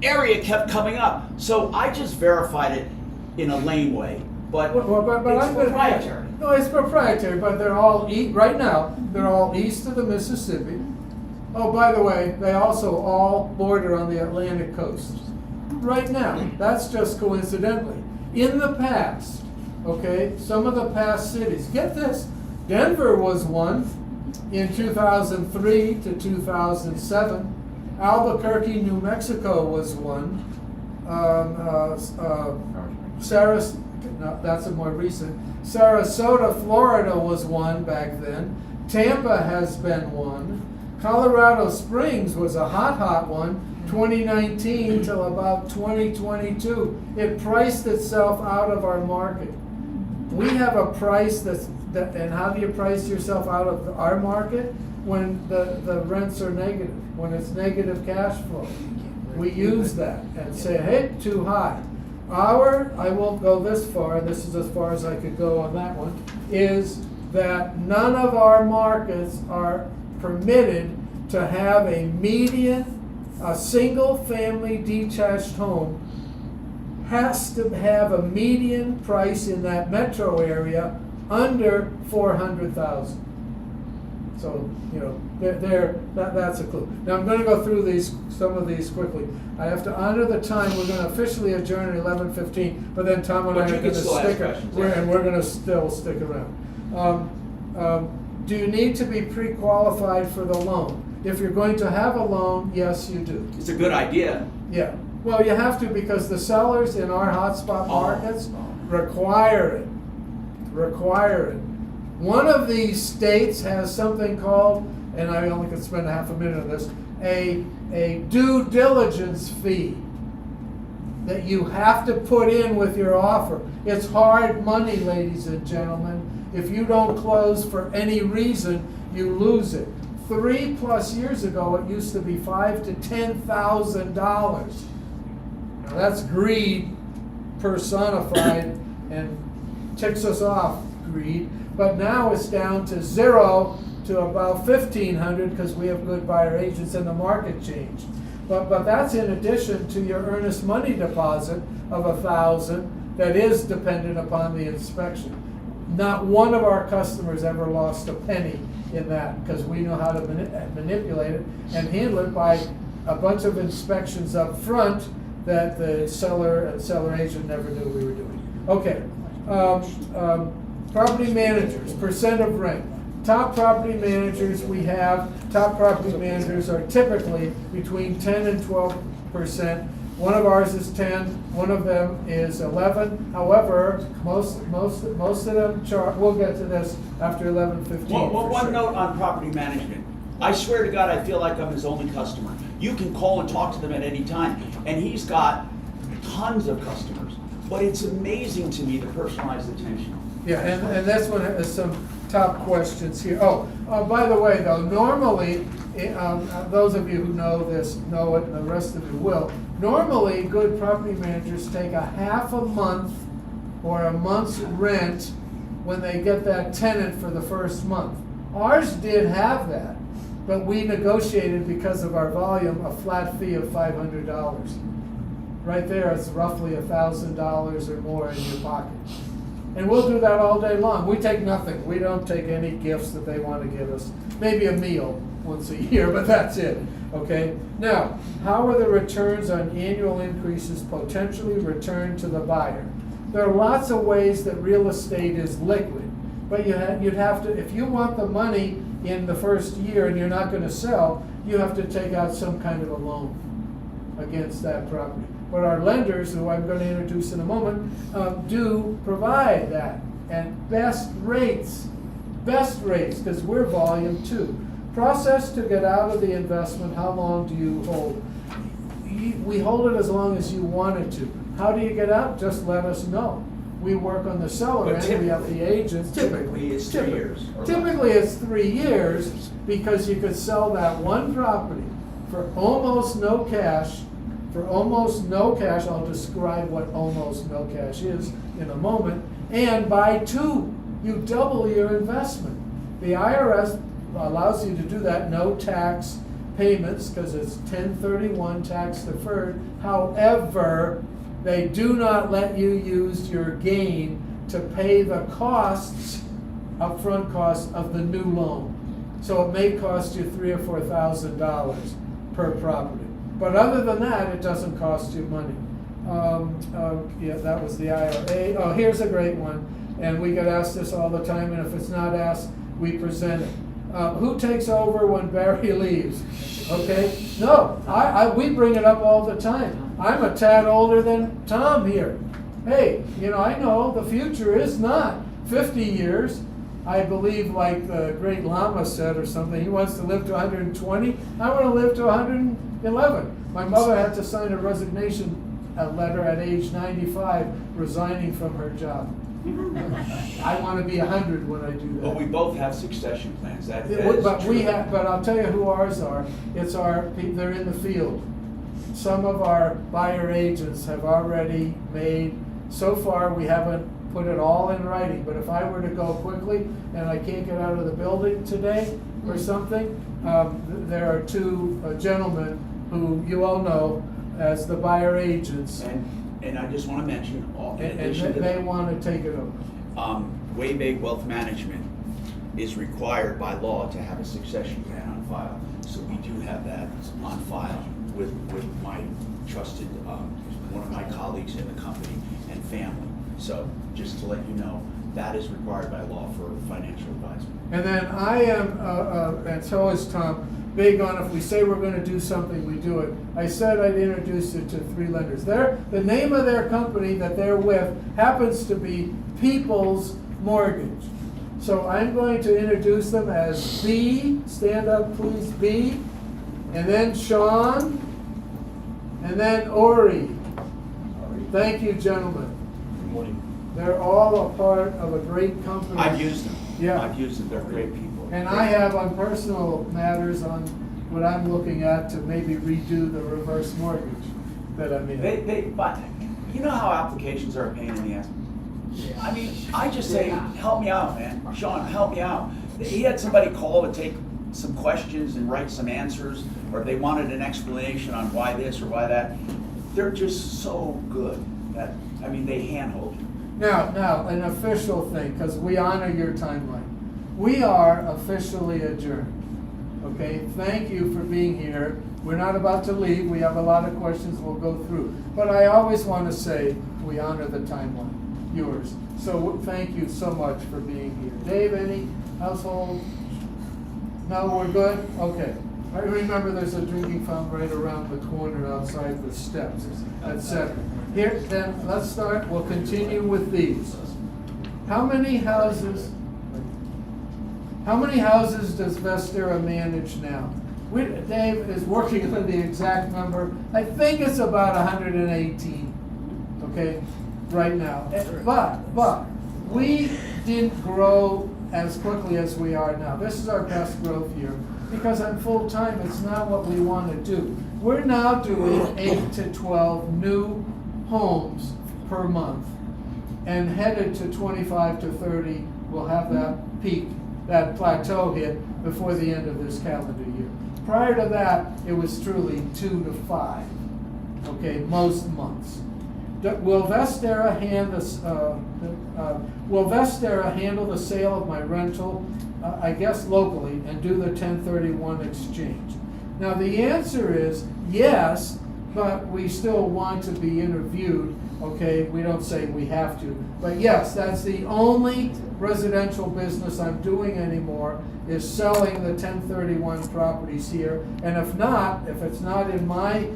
area kept coming up. So I just verified it in a lame way. But But it's I'm gonna- proprietary. No, it's proprietary, but they're all right now, they're all east of the Mississippi. Oh, by the way, they also all border on the Atlantic coast. Right now, that's just coincidentally. In the past, okay, some of the past cities, get this, Denver was one in 2003 to 2007. Albuquerque, New Mexico was one. No, that's a more recent. Sarasota, Florida was one back then. Tampa has been one. Colorado Springs was a hot one, 2019 till about 2022. It priced itself out of our market. We have a price and how do you price yourself out of our market? When the rents are negative, when it's negative cash flow. We use that and say, hey, too high. I won't go this far, this is as far as I could go on that one, is that none of our markets are permitted to have a median, a single family detached home has to have a median price in that metro area under 400,000. So, that's a clue. Now I'm gonna go through some of these quickly. I have to honor the time. We're gonna officially adjourn at 11:15, but then Tom and I But you are can gonna still ask stick questions, around, yeah. and we're gonna still stick around. Do you need to be pre-qualified for the loan? If you're going to have a loan, yes, you do. It's a good idea. Yeah, well, you have to because the sellers in our hotspot markets require it. One of these states has something called, and I only could spend a half a minute on this, a due diligence fee that you have to put in with your offer. It's hard money, ladies and gentlemen. If you don't close for any reason, you lose it. 3+ years ago, it used to be $5,000 to $10,000. Now that's greed personified and ticks us off, greed. But now it's down to 0 to about 1,500 because we have good buyer agents and the market changed. But that's in addition to your earnest money deposit of $1,000 that is dependent upon the inspection. Not one of our customers ever lost a penny in that because we know how to manipulate it and handle it by a bunch of inspections up front that the seller and seller agent never knew we were doing. Okay, property managers, percent of rent. Top property managers top property managers are typically between 10 and 12%. One of ours is 10, one of them is 11. However, most of them charge, we'll get to this after 11:15. One note on property management. I swear to God, I feel like I'm his only customer. You can call and talk to them at any time, and he's got tons of customers. But it's amazing to me the personalized attention. Yeah, and this one has some top questions here. By the way, though, normally, those of you who know this know it, and the rest of you will. Normally, good property managers take a half a month or a month's rent when they get that tenant for the first month. Ours did have that, but we negotiated because of our volume a flat fee of $500. Right there, it's roughly $1,000 or more in your pocket. And we'll do that all day long. We take nothing. We don't take any gifts that they want to give us. Maybe a meal once a year, but that's it. Okay? Now, how are the returns on annual increases potentially returned to the buyer? There are lots of ways that real estate is liquid, but you'd have to, if you want the money in the first year and you're not going to sell, you have to take out some kind of a loan against that property. But our lenders, who I'm going to introduce in a moment, do provide that. And best rates Best rates, because we're volume 2. Process to get out of the investment, how long do you hold? We hold it as long as you want it to. How do you get out? Just let us know. We work on the seller But end, we have the agents. typically it's 3 years or Typically it's 3 years, because you could sell that one property for almost no cash. For almost no cash, I'll describe what almost no cash is in a moment, and buy 2. You double your investment. The IRS allows you to do that, no tax payments, because it's 1031 tax deferred. However, they do not let you use your gain to pay the costs, upfront costs of the new loan. So it may cost you $3,000 or $4,000 per property. But other than that, it doesn't cost you money. Yeah, that was the IRA. Oh, here's a great one. And we get asked this all the time, and if it's not asked, we present it. Who takes over when Barry leaves? Okay? No, we bring it up all the time. I'm a tad older than Tom here. Hey, I know the future is not 50 years. I believe, like the great Lama said or something, he wants to live to 120. I want to live to 111. My mother had to sign a resignation letter at age 95, resigning from her job. I want to be 100 when I do that. Well, we both have succession plans. That is But true. but I'll tell you who ours are. They're in the field. Some of our buyer agents have already made, so far we haven't put it all in writing, but if I were to go quickly and I can't get out of the building today or something, there are 2 gentlemen who you all know as the buyer agents. And I just want to mention, And they want to take it over. Waybay Wealth Management is required by law to have a succession plan on file. So we do have that on file with my trusted, one of my colleagues in the company and family. So just to let you know, that is required by law for financial advisement. And then I am, and so is Tom, big on if we say we're going to do something, we do it. I said I'd introduce it to 3 lenders. The name of their company that they're with happens to be People's Mortgage. So I'm going to introduce them as B, stand up please, B, and then Sean, and then Ori. Thank you, gentlemen. Good morning. They're all a part of a great company. I've used them. Yeah. I've used them. They're great people. And I have on personal matters on what I'm looking at to maybe redo the reverse mortgage that I'm in. But you know how applications are a pain in the ass? I mean, I just say, help me out, man. Sean, help me out. He had somebody call to take some questions and write some answers, or they wanted an explanation on why this or why that. They're just so good that, I mean, they handhold you. Now, an official thing, because we honor your timeline. We are officially adjourned. Okay, thank you for being here. We're not about to leave. We have a lot of questions we'll go through. But I always want to say we honor the timeline, yours. So thank you so much for being here. Dave, any household? No, we're good? Okay. I remember there's a drinking fountain right around the corner outside the steps, etc. Here, then, let's start. We'll continue with these. How many houses does Vestera manage now? Dave is working on the exact number. I think it's about 118, okay, right now. But we didn't grow as quickly as we are now. This is our best growth year because I'm full-time. It's not what we want to do. We're now doing 8 to 12 new homes per month, and headed to 25 to 30, we'll have that peak, that plateau hit before the end of this calendar year. Prior to that, it was truly 2 to 5, okay, most months. Will Vestera handle the sale of my rental, I guess locally, and do the 1031 exchange? Now the answer is yes, but we still want to be interviewed, okay? We don't say we have to, but yes, that's the only residential business I'm doing anymore, is selling the 1031 properties here. And if it's not in my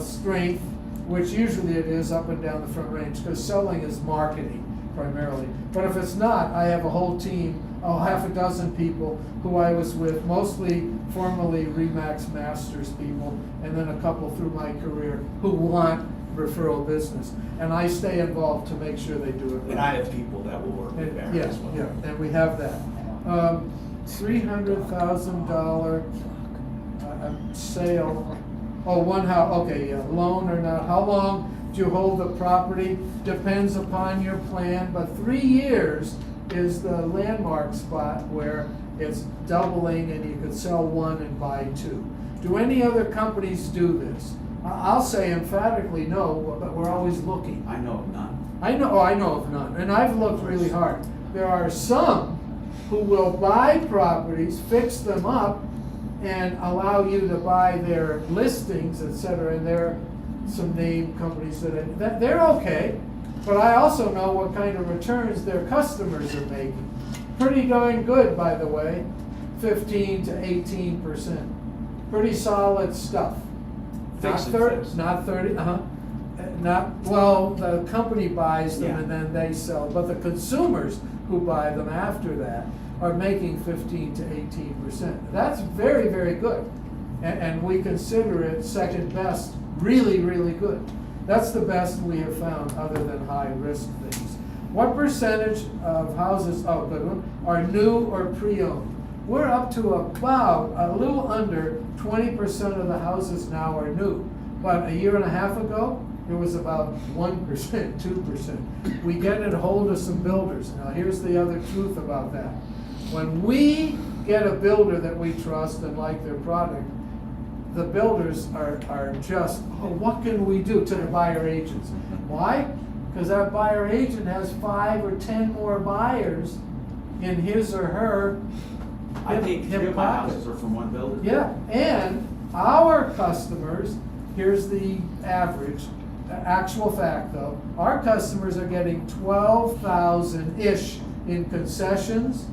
strength, which usually it is up and down the Front Range, because selling is marketing primarily. But if it's not, I have a whole team half a dozen people who I was with, mostly formerly Remax Masters people, and then a couple through my career who want referral business. And I stay involved to make sure they do it right. And I have people that will work with Barry Yeah, as well. yeah, and we have that. $300,000 sale, one house, okay, yeah, loan or not. How long do you hold the property? Depends upon your plan, but 3 years is the landmark spot where it's doubling and you could sell one and buy two. Do any other companies do this? I'll say emphatically no, but we're always looking. I know of none. I know of none, and I've looked really hard. There are some who will buy properties, fix them up, and allow you to buy their listings, etc. And there are some name companies that they're okay, but I also know what kind of returns their customers are making. Pretty darn good, by the way, 15 to 18%. Pretty solid stuff. Fix and fix. Not 30. The company buys them Yeah. and then they sell, but the consumers who buy them after that are making 15 to 18%. That's very, very good. And we consider it second best, really, really good. That's the best we have found other than high risk things. What percentage of houses, good one, are new or pre-owned? We're up to about a little under 20% of the houses now are new. But a year and a half ago, it was about 1%, 2%. We get a hold of some builders. Now here's the other truth about that. When we get a builder that we trust and like their product, the builders are just, what can we do to the buyer agents? Why? Because that buyer agent has 5 or 10 more buyers in his or her I think hip 3 of my pocket. houses are from one builder. Yeah, and our customers, here's the average, actual fact though, our customers are getting 12,000-ish in concessions.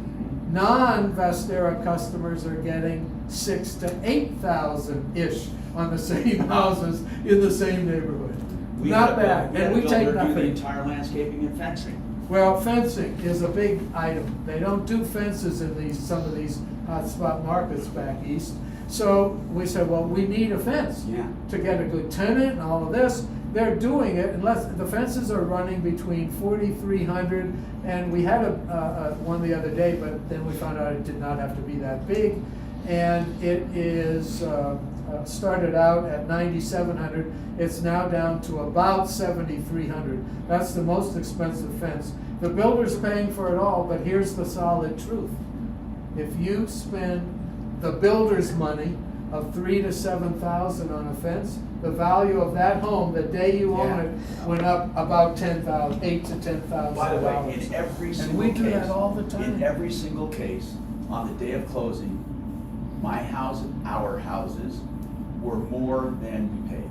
Non-Vestera customers are getting 6,000 to 8,000-ish on the same houses in the same neighborhood. Not bad, and we take do the nothing. entire landscaping and fencing. Well, fencing is a big item. They don't do fences in some of these hotspot markets back east. So we said, well, we need a fence Yeah. to get a good tenant and all of this. They're doing it unless the fences are running between 4,300 and we had one the other day, but then we found out it did not have to be that big. And it is started out at 9,700. It's now down to about 7,300. That's the most expensive fence. The builder's paying for it all, but here's the solid truth. If you spend the builder's money of 3,000 to 7,000 on a fence, the value of that home the day you own it went up about 10,000, 8,000 to 10,000. By the way, in every single case. And we do that all the time. In every single case, on the day of closing, my house, our houses were more than we paid.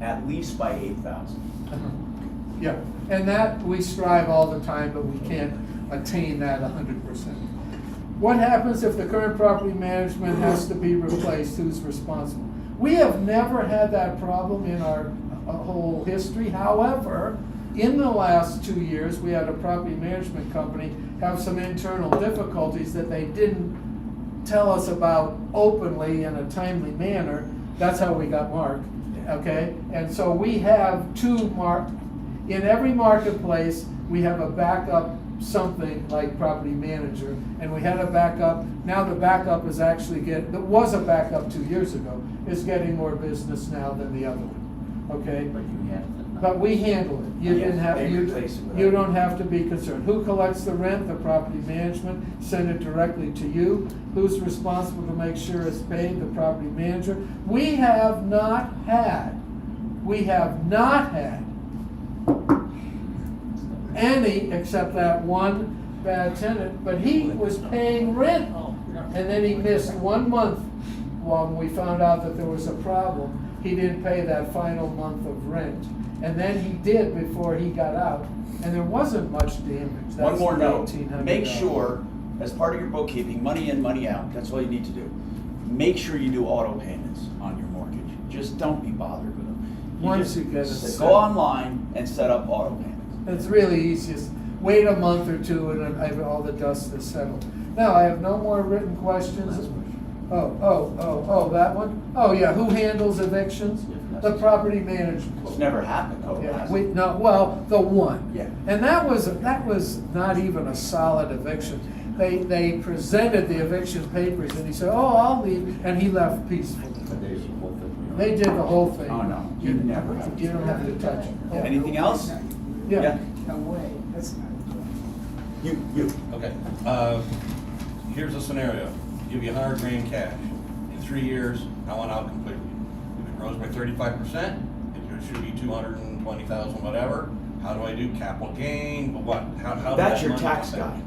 At least by 8,000. Yeah, and that we strive all the time, but we can't attain that 100%. What happens if the current property management has to be replaced? Who's responsible? We have never had that problem in our whole history. However, in the last 2 years, we had a property management company have some internal difficulties that they didn't tell us about openly in a timely manner. That's how we got Mark, okay? And so we have in every marketplace, we have a backup something like property manager, and we had a backup. Now the backup is actually there was a backup 2 years ago, is getting more business now than the other one, okay? But you have to. But we handle it. You Yes, didn't have, they replace it with you that. don't have to be concerned. Who collects the rent? The property management. Send it directly to you. Who's responsible to make sure it's paid? The property manager. We have not had any except that one bad tenant, but he was paying rent. And then he missed 1 month when we found out that there was a problem. He didn't pay that final month of rent. And then he did before he got out, and there wasn't much damage. One That's more note, $1,800. make sure, as part of your bookkeeping, money in, money out, that's all you need to do. Make sure you do auto payments on your mortgage. Just don't be bothered with them. Once just you get it go set. online and set up auto payments. It's really easiest. wait a month or two and all the dust is settled. Now, I have no more written questions. Oh, that one? Oh, yeah, who handles evictions? The property management. It's never happened, though. Yeah, has we, it? no, well, the one. Yeah. And that was not even a solid eviction. They presented the eviction papers and he said, oh, I'll leave, and he left peacefully. They did the whole thing. Oh, no, you never have. You don't have to touch it. Yeah. Anything else? Yeah. No way, that's not good. You. Okay, here's a scenario. Give you 100 grand cash. In 3 years, I want out completely. If it grows by 35%, it should be 220,000, whatever. How do I do capital gain? But what? How does That's that your money tax get guy. spent?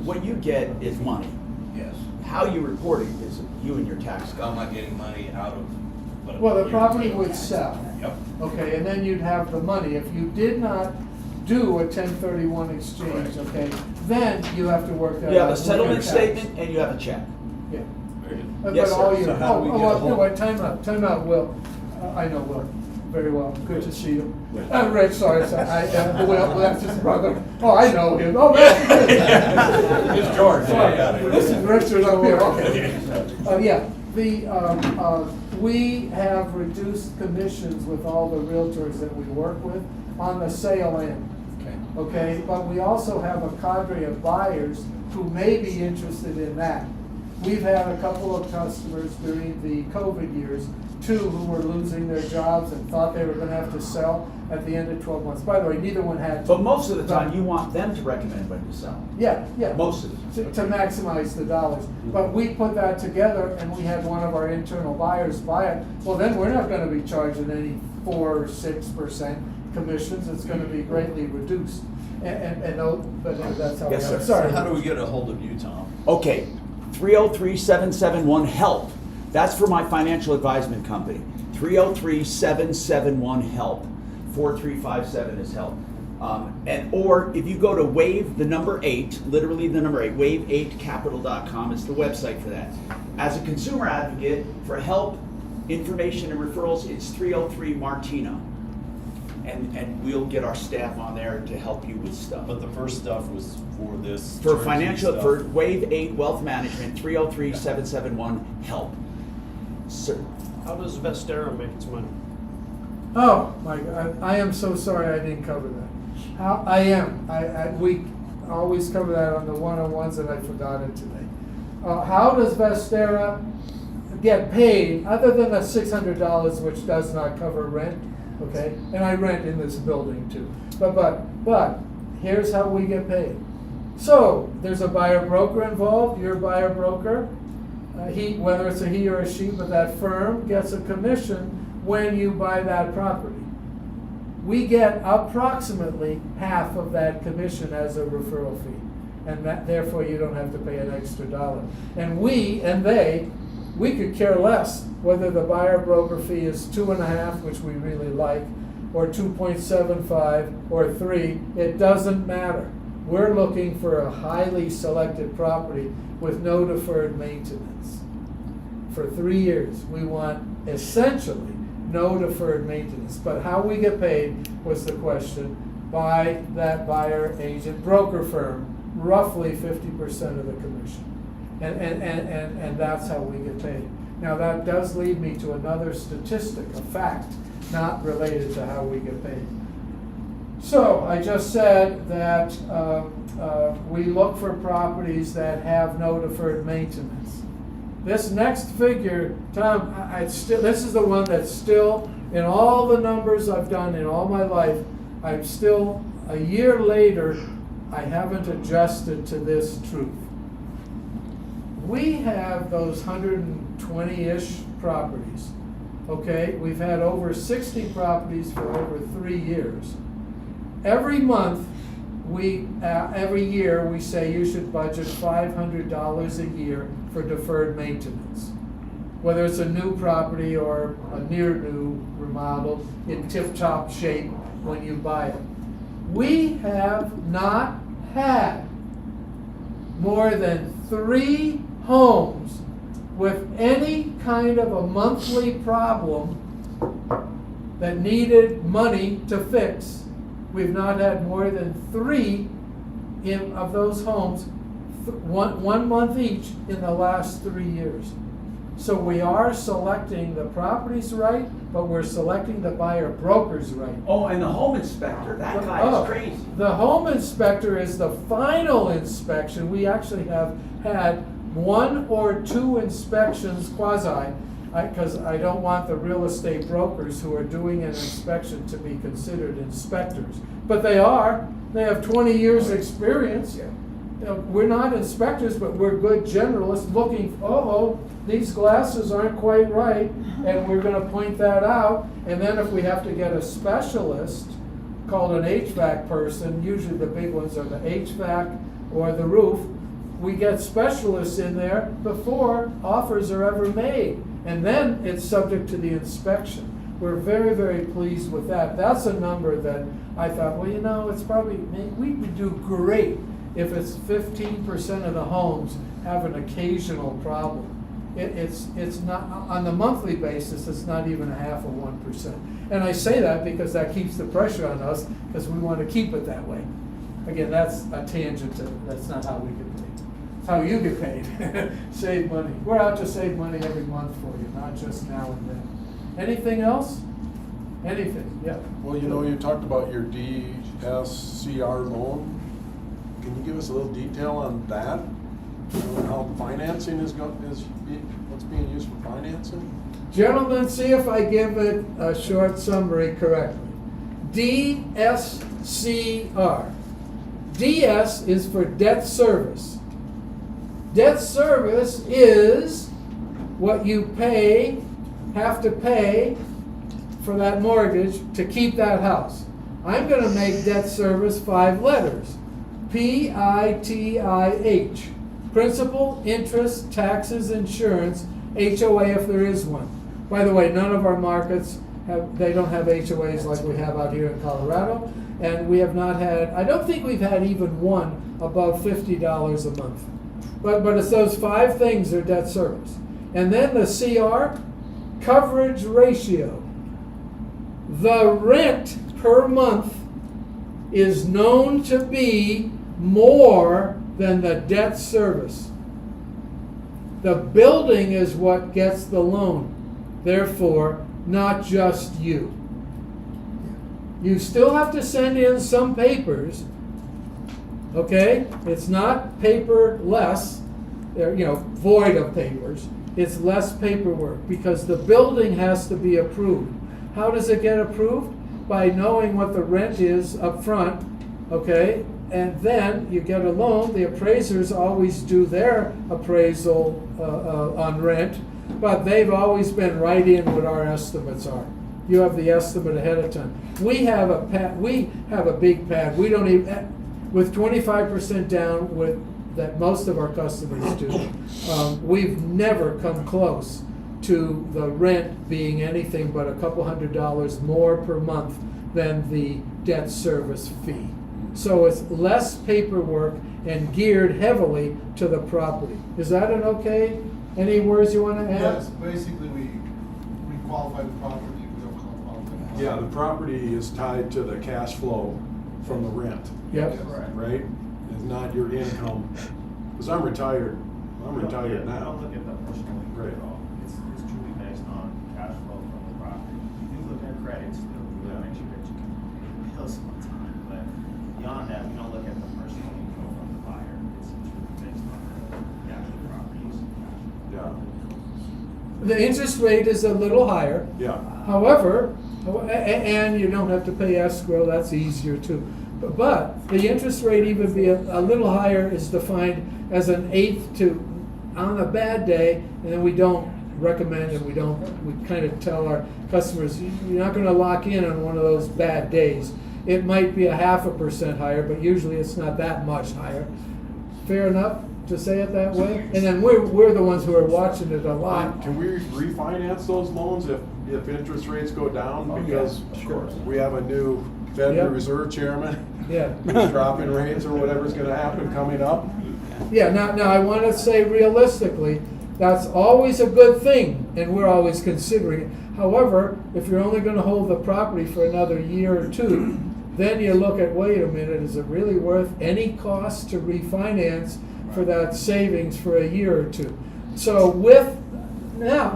What you get is money. Yes. How you report it is you and your tax How guy. am I getting money out of? what- Well, the property would sell. Yep. Okay, and then you'd have the money. If you did not do a 1031 exchange, Correct. okay, then you have to work that out. You have a with your settlement tax. statement and you have a check. Yeah. Very good. But Yes, all sir. you, So how do we get a no, hold- wait, time out, Will. I know Will very well. Good to see you. Rich. Rich, sorry, Will, that's his brother. Oh, I know him. Oh, that's It's George. Sorry, Yeah, yeah. this is Richard up here, okay. Yeah, we have reduced commissions with all the realtors that we work with on the sale end. Okay. Okay, but we also have a cadre of buyers who may be interested in that. We've had a couple of customers during the COVID years, 2 who were losing their jobs and thought they were gonna have to sell at the end of 12 months. By the way, neither one had to. But most of the time, you want them to recommend when to sell. Yeah, yeah. Most of the time. To maximize the dollars. But we put that together and we had one of our internal buyers buy it. Well, then we're not gonna be charging any 4 or 6% commissions. It's gonna be greatly reduced. But that's how. Yes, sir. Sorry. How do we get a hold of you, Tom? Okay, 303-771-HELP. That's for my financial advisement company. 303-771-HELP. 4357 is HELP. Or if you go to wave, the number 8, literally the number 8, wave8capital.com is the website for that. As a consumer advocate, for help, information, and referrals, it's 303 Martino. And we'll get our staff on there to help you with stuff. But the first stuff was for this. For turnkey financial, stuff. for Wave 8 Wealth Management, 303-771-HELP. Sir, How does Vestera make its money? Oh, my God, I am so sorry I didn't cover that. We always cover that on the one-on-ones and I forgot it today. How does Vestera get paid, other than the $600 which does not cover rent, okay? And I rent in this building too. But here's how we get paid. So, there's a buyer broker involved, your buyer broker. Whether it's a he or a she, but that firm gets a commission when you buy that property. We get approximately half of that commission as a referral fee. And therefore you don't have to pay an extra dollar. And we could care less whether the buyer broker fee is 2.5, which we really like, or 2.75 or 3. It doesn't matter. We're looking for a highly selected property with no deferred maintenance. For 3 years, we want essentially no deferred maintenance. But how we get paid was the question by that buyer agent broker firm, roughly 50% of the commission. And that's how we get paid. Now that does lead me to another statistic, a fact, not related to how we get paid. So I just said that we look for properties that have no deferred maintenance. This next figure, Tom, this is the one that's still, in all the numbers I've done in all my life, I'm still, a year later, I haven't adjusted to this truth. We have those 120-ish properties, okay? We've had over 60 properties for over 3 years. Every month, every year, we say you should budget $500 a year for deferred maintenance. Whether it's a new property or a near new remodel in tip-top shape when you buy it. We have not had more than 3 homes with any kind of a monthly problem that needed money to fix we've not had more than 3 of those homes, one month each in the last 3 years. So we are selecting the properties right, but we're selecting the buyer brokers right. Oh, and the home inspector, that guy Oh, is crazy. The home inspector is the final inspection. We actually have had 1 or 2 inspections quasi, because I don't want the real estate brokers who are doing an inspection to be considered inspectors. But they are. They have 20 years' experience. We're not inspectors, but we're good generalists looking, these glasses aren't quite right, and we're gonna point that out. And then if we have to get a specialist, called an HVAC person, usually the big ones are the HVAC or the roof, we get specialists in there before offers are ever made. And then it's subject to the inspection. We're very, very pleased with that. That's a number that I thought, it's probably, we would do great if it's 15% of the homes have an occasional problem. It's not, on the monthly basis, it's not even 0.5%. And I say that because that keeps the pressure on us, because we want to keep it that way. Again, that's a tangent that's not how we get paid. It's how you get paid. Save money. We're out to save money every month for you, not just now and then. Anything else? Anything, yeah. Well, you talked about your DSCR loan. Can you give us a little detail on that? How financing what's being used for financing? Gentlemen, see if I give it a short summary correctly. DSCR. DS is for debt service. Debt service is what you have to pay for that mortgage to keep that house. I'm going to make debt service 5 letters. PITIH. Principal, interest, taxes, insurance, HOA if there is one. By the way, none of our markets don't have HOAs like we have out here in Colorado. And we have not had, I don't think we've had even one above $50 a month. But it's those 5 things are debt service. And then the CR, coverage ratio. The rent per month is known to be more than the debt service. The building is what gets the loan. Therefore, not just you. You still have to send in some papers, okay? It's not paperless, void of papers. It's less paperwork because the building has to be approved. How does it get approved? By knowing what the rent is up front, okay? And then you get a loan. The appraisers always do their appraisal on rent, but they've always been right in what our estimates are. You have the estimate ahead of time. We have a big pad. We don't even, with 25% down that most of our customers do. We've never come close to the rent being anything but a couple $100 more per month than the debt service fee. So it's less paperwork and geared heavily to the property. Is that an okay? Any words you want to add? Yes, basically we qualify the property, we don't qualify. Yeah, the property is tied to the cash flow from the rent. Yep. Right? It's not your income. Because I'm retired. I'm retired I now. don't look at that personally Right. at all. It's truly based on cash flow from the property. You do look at credits, you know, make sure that you can bill some time, but beyond that, we don't look at the personal income from the buyer. It's truly based on the actual properties. Yeah. The interest rate is a little higher. Yeah. However, and you don't have to pay escrow, that's easier too. But the interest rate even be a little higher is defined as an eighth to, on a bad day, and then we don't recommend and we kind of tell our customers, you're not going to lock in on one of those bad days. It might be 0.5% higher, but usually it's not that much higher. Fair enough to say it that way? And then we're the ones who are watching it a lot. Can we refinance those loans if interest rates go down? Because we have a new Federal Reserve Chairman. Yeah. Who's dropping rates or whatever's going to happen coming up. Yeah, now I want to say realistically, that's always a good thing, and we're always considering it. However, if you're only going to hold the property for another year or two, then you look at, wait a minute, is it really worth any cost to refinance for that savings for a year or two? So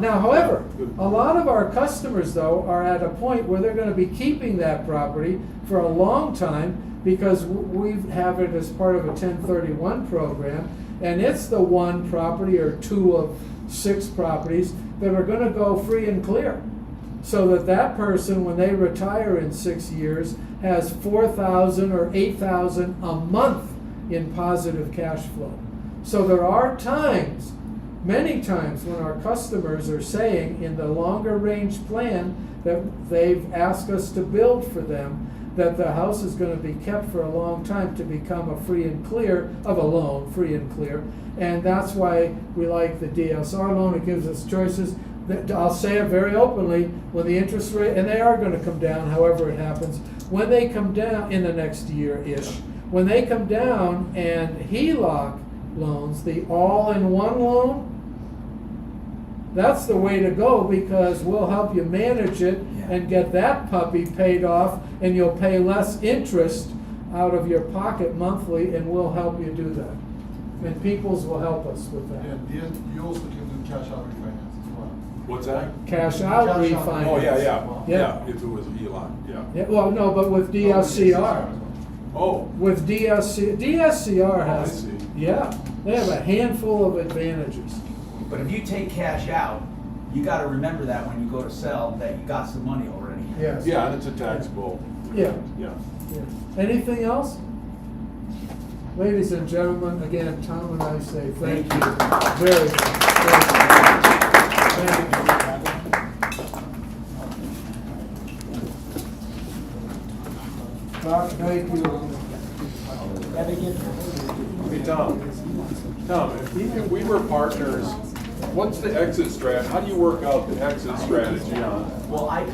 however, a lot of our customers though are at a point where they're gonna be keeping that property for a long time because we have it as part of a 1031 program, and it's the one property or two of 6 properties that are gonna go free and clear. So that person, when they retire in 6 years, has $4,000 or $8,000 a month in positive cash flow. So there are times, many times, when our customers are saying in the longer range plan that they've asked us to build for them, that the house is going to be kept for a long time to become a free and clear of a loan, free and clear. And that's why we like the DSR loan. It gives us choices. I'll say it very openly, when the interest rate, and they are going to come down however it happens, when they come down in the next year-ish, when they come down and HELOC loans, the all-in-one loan, that's the way to go, because we'll help you manage it and get that puppy paid off, and you'll pay less interest out of your pocket monthly, and we'll help you do that. And Peoples will help us with that. And you also can do cash out refinance as well. What's that? Cash out Cash out refinance. Oh, yeah, Yeah. yeah, if it was HELOC, yeah. Yeah, well, no, but with DSCR. Oh, With DSCR I has, see. yeah, they have a handful of advantages. But if you take cash out, you gotta remember that when you go to sell, that you got some money already. Yes. yeah, and it's a taxable. Yeah. Yeah. Yeah. Anything else? Ladies and gentlemen, again, Tom and I say thank you very much. Thank you. Doc, thank you. Hey, Tom, if we were partners, what's the exit strat? How do you work out the exit strategy on? Well, I can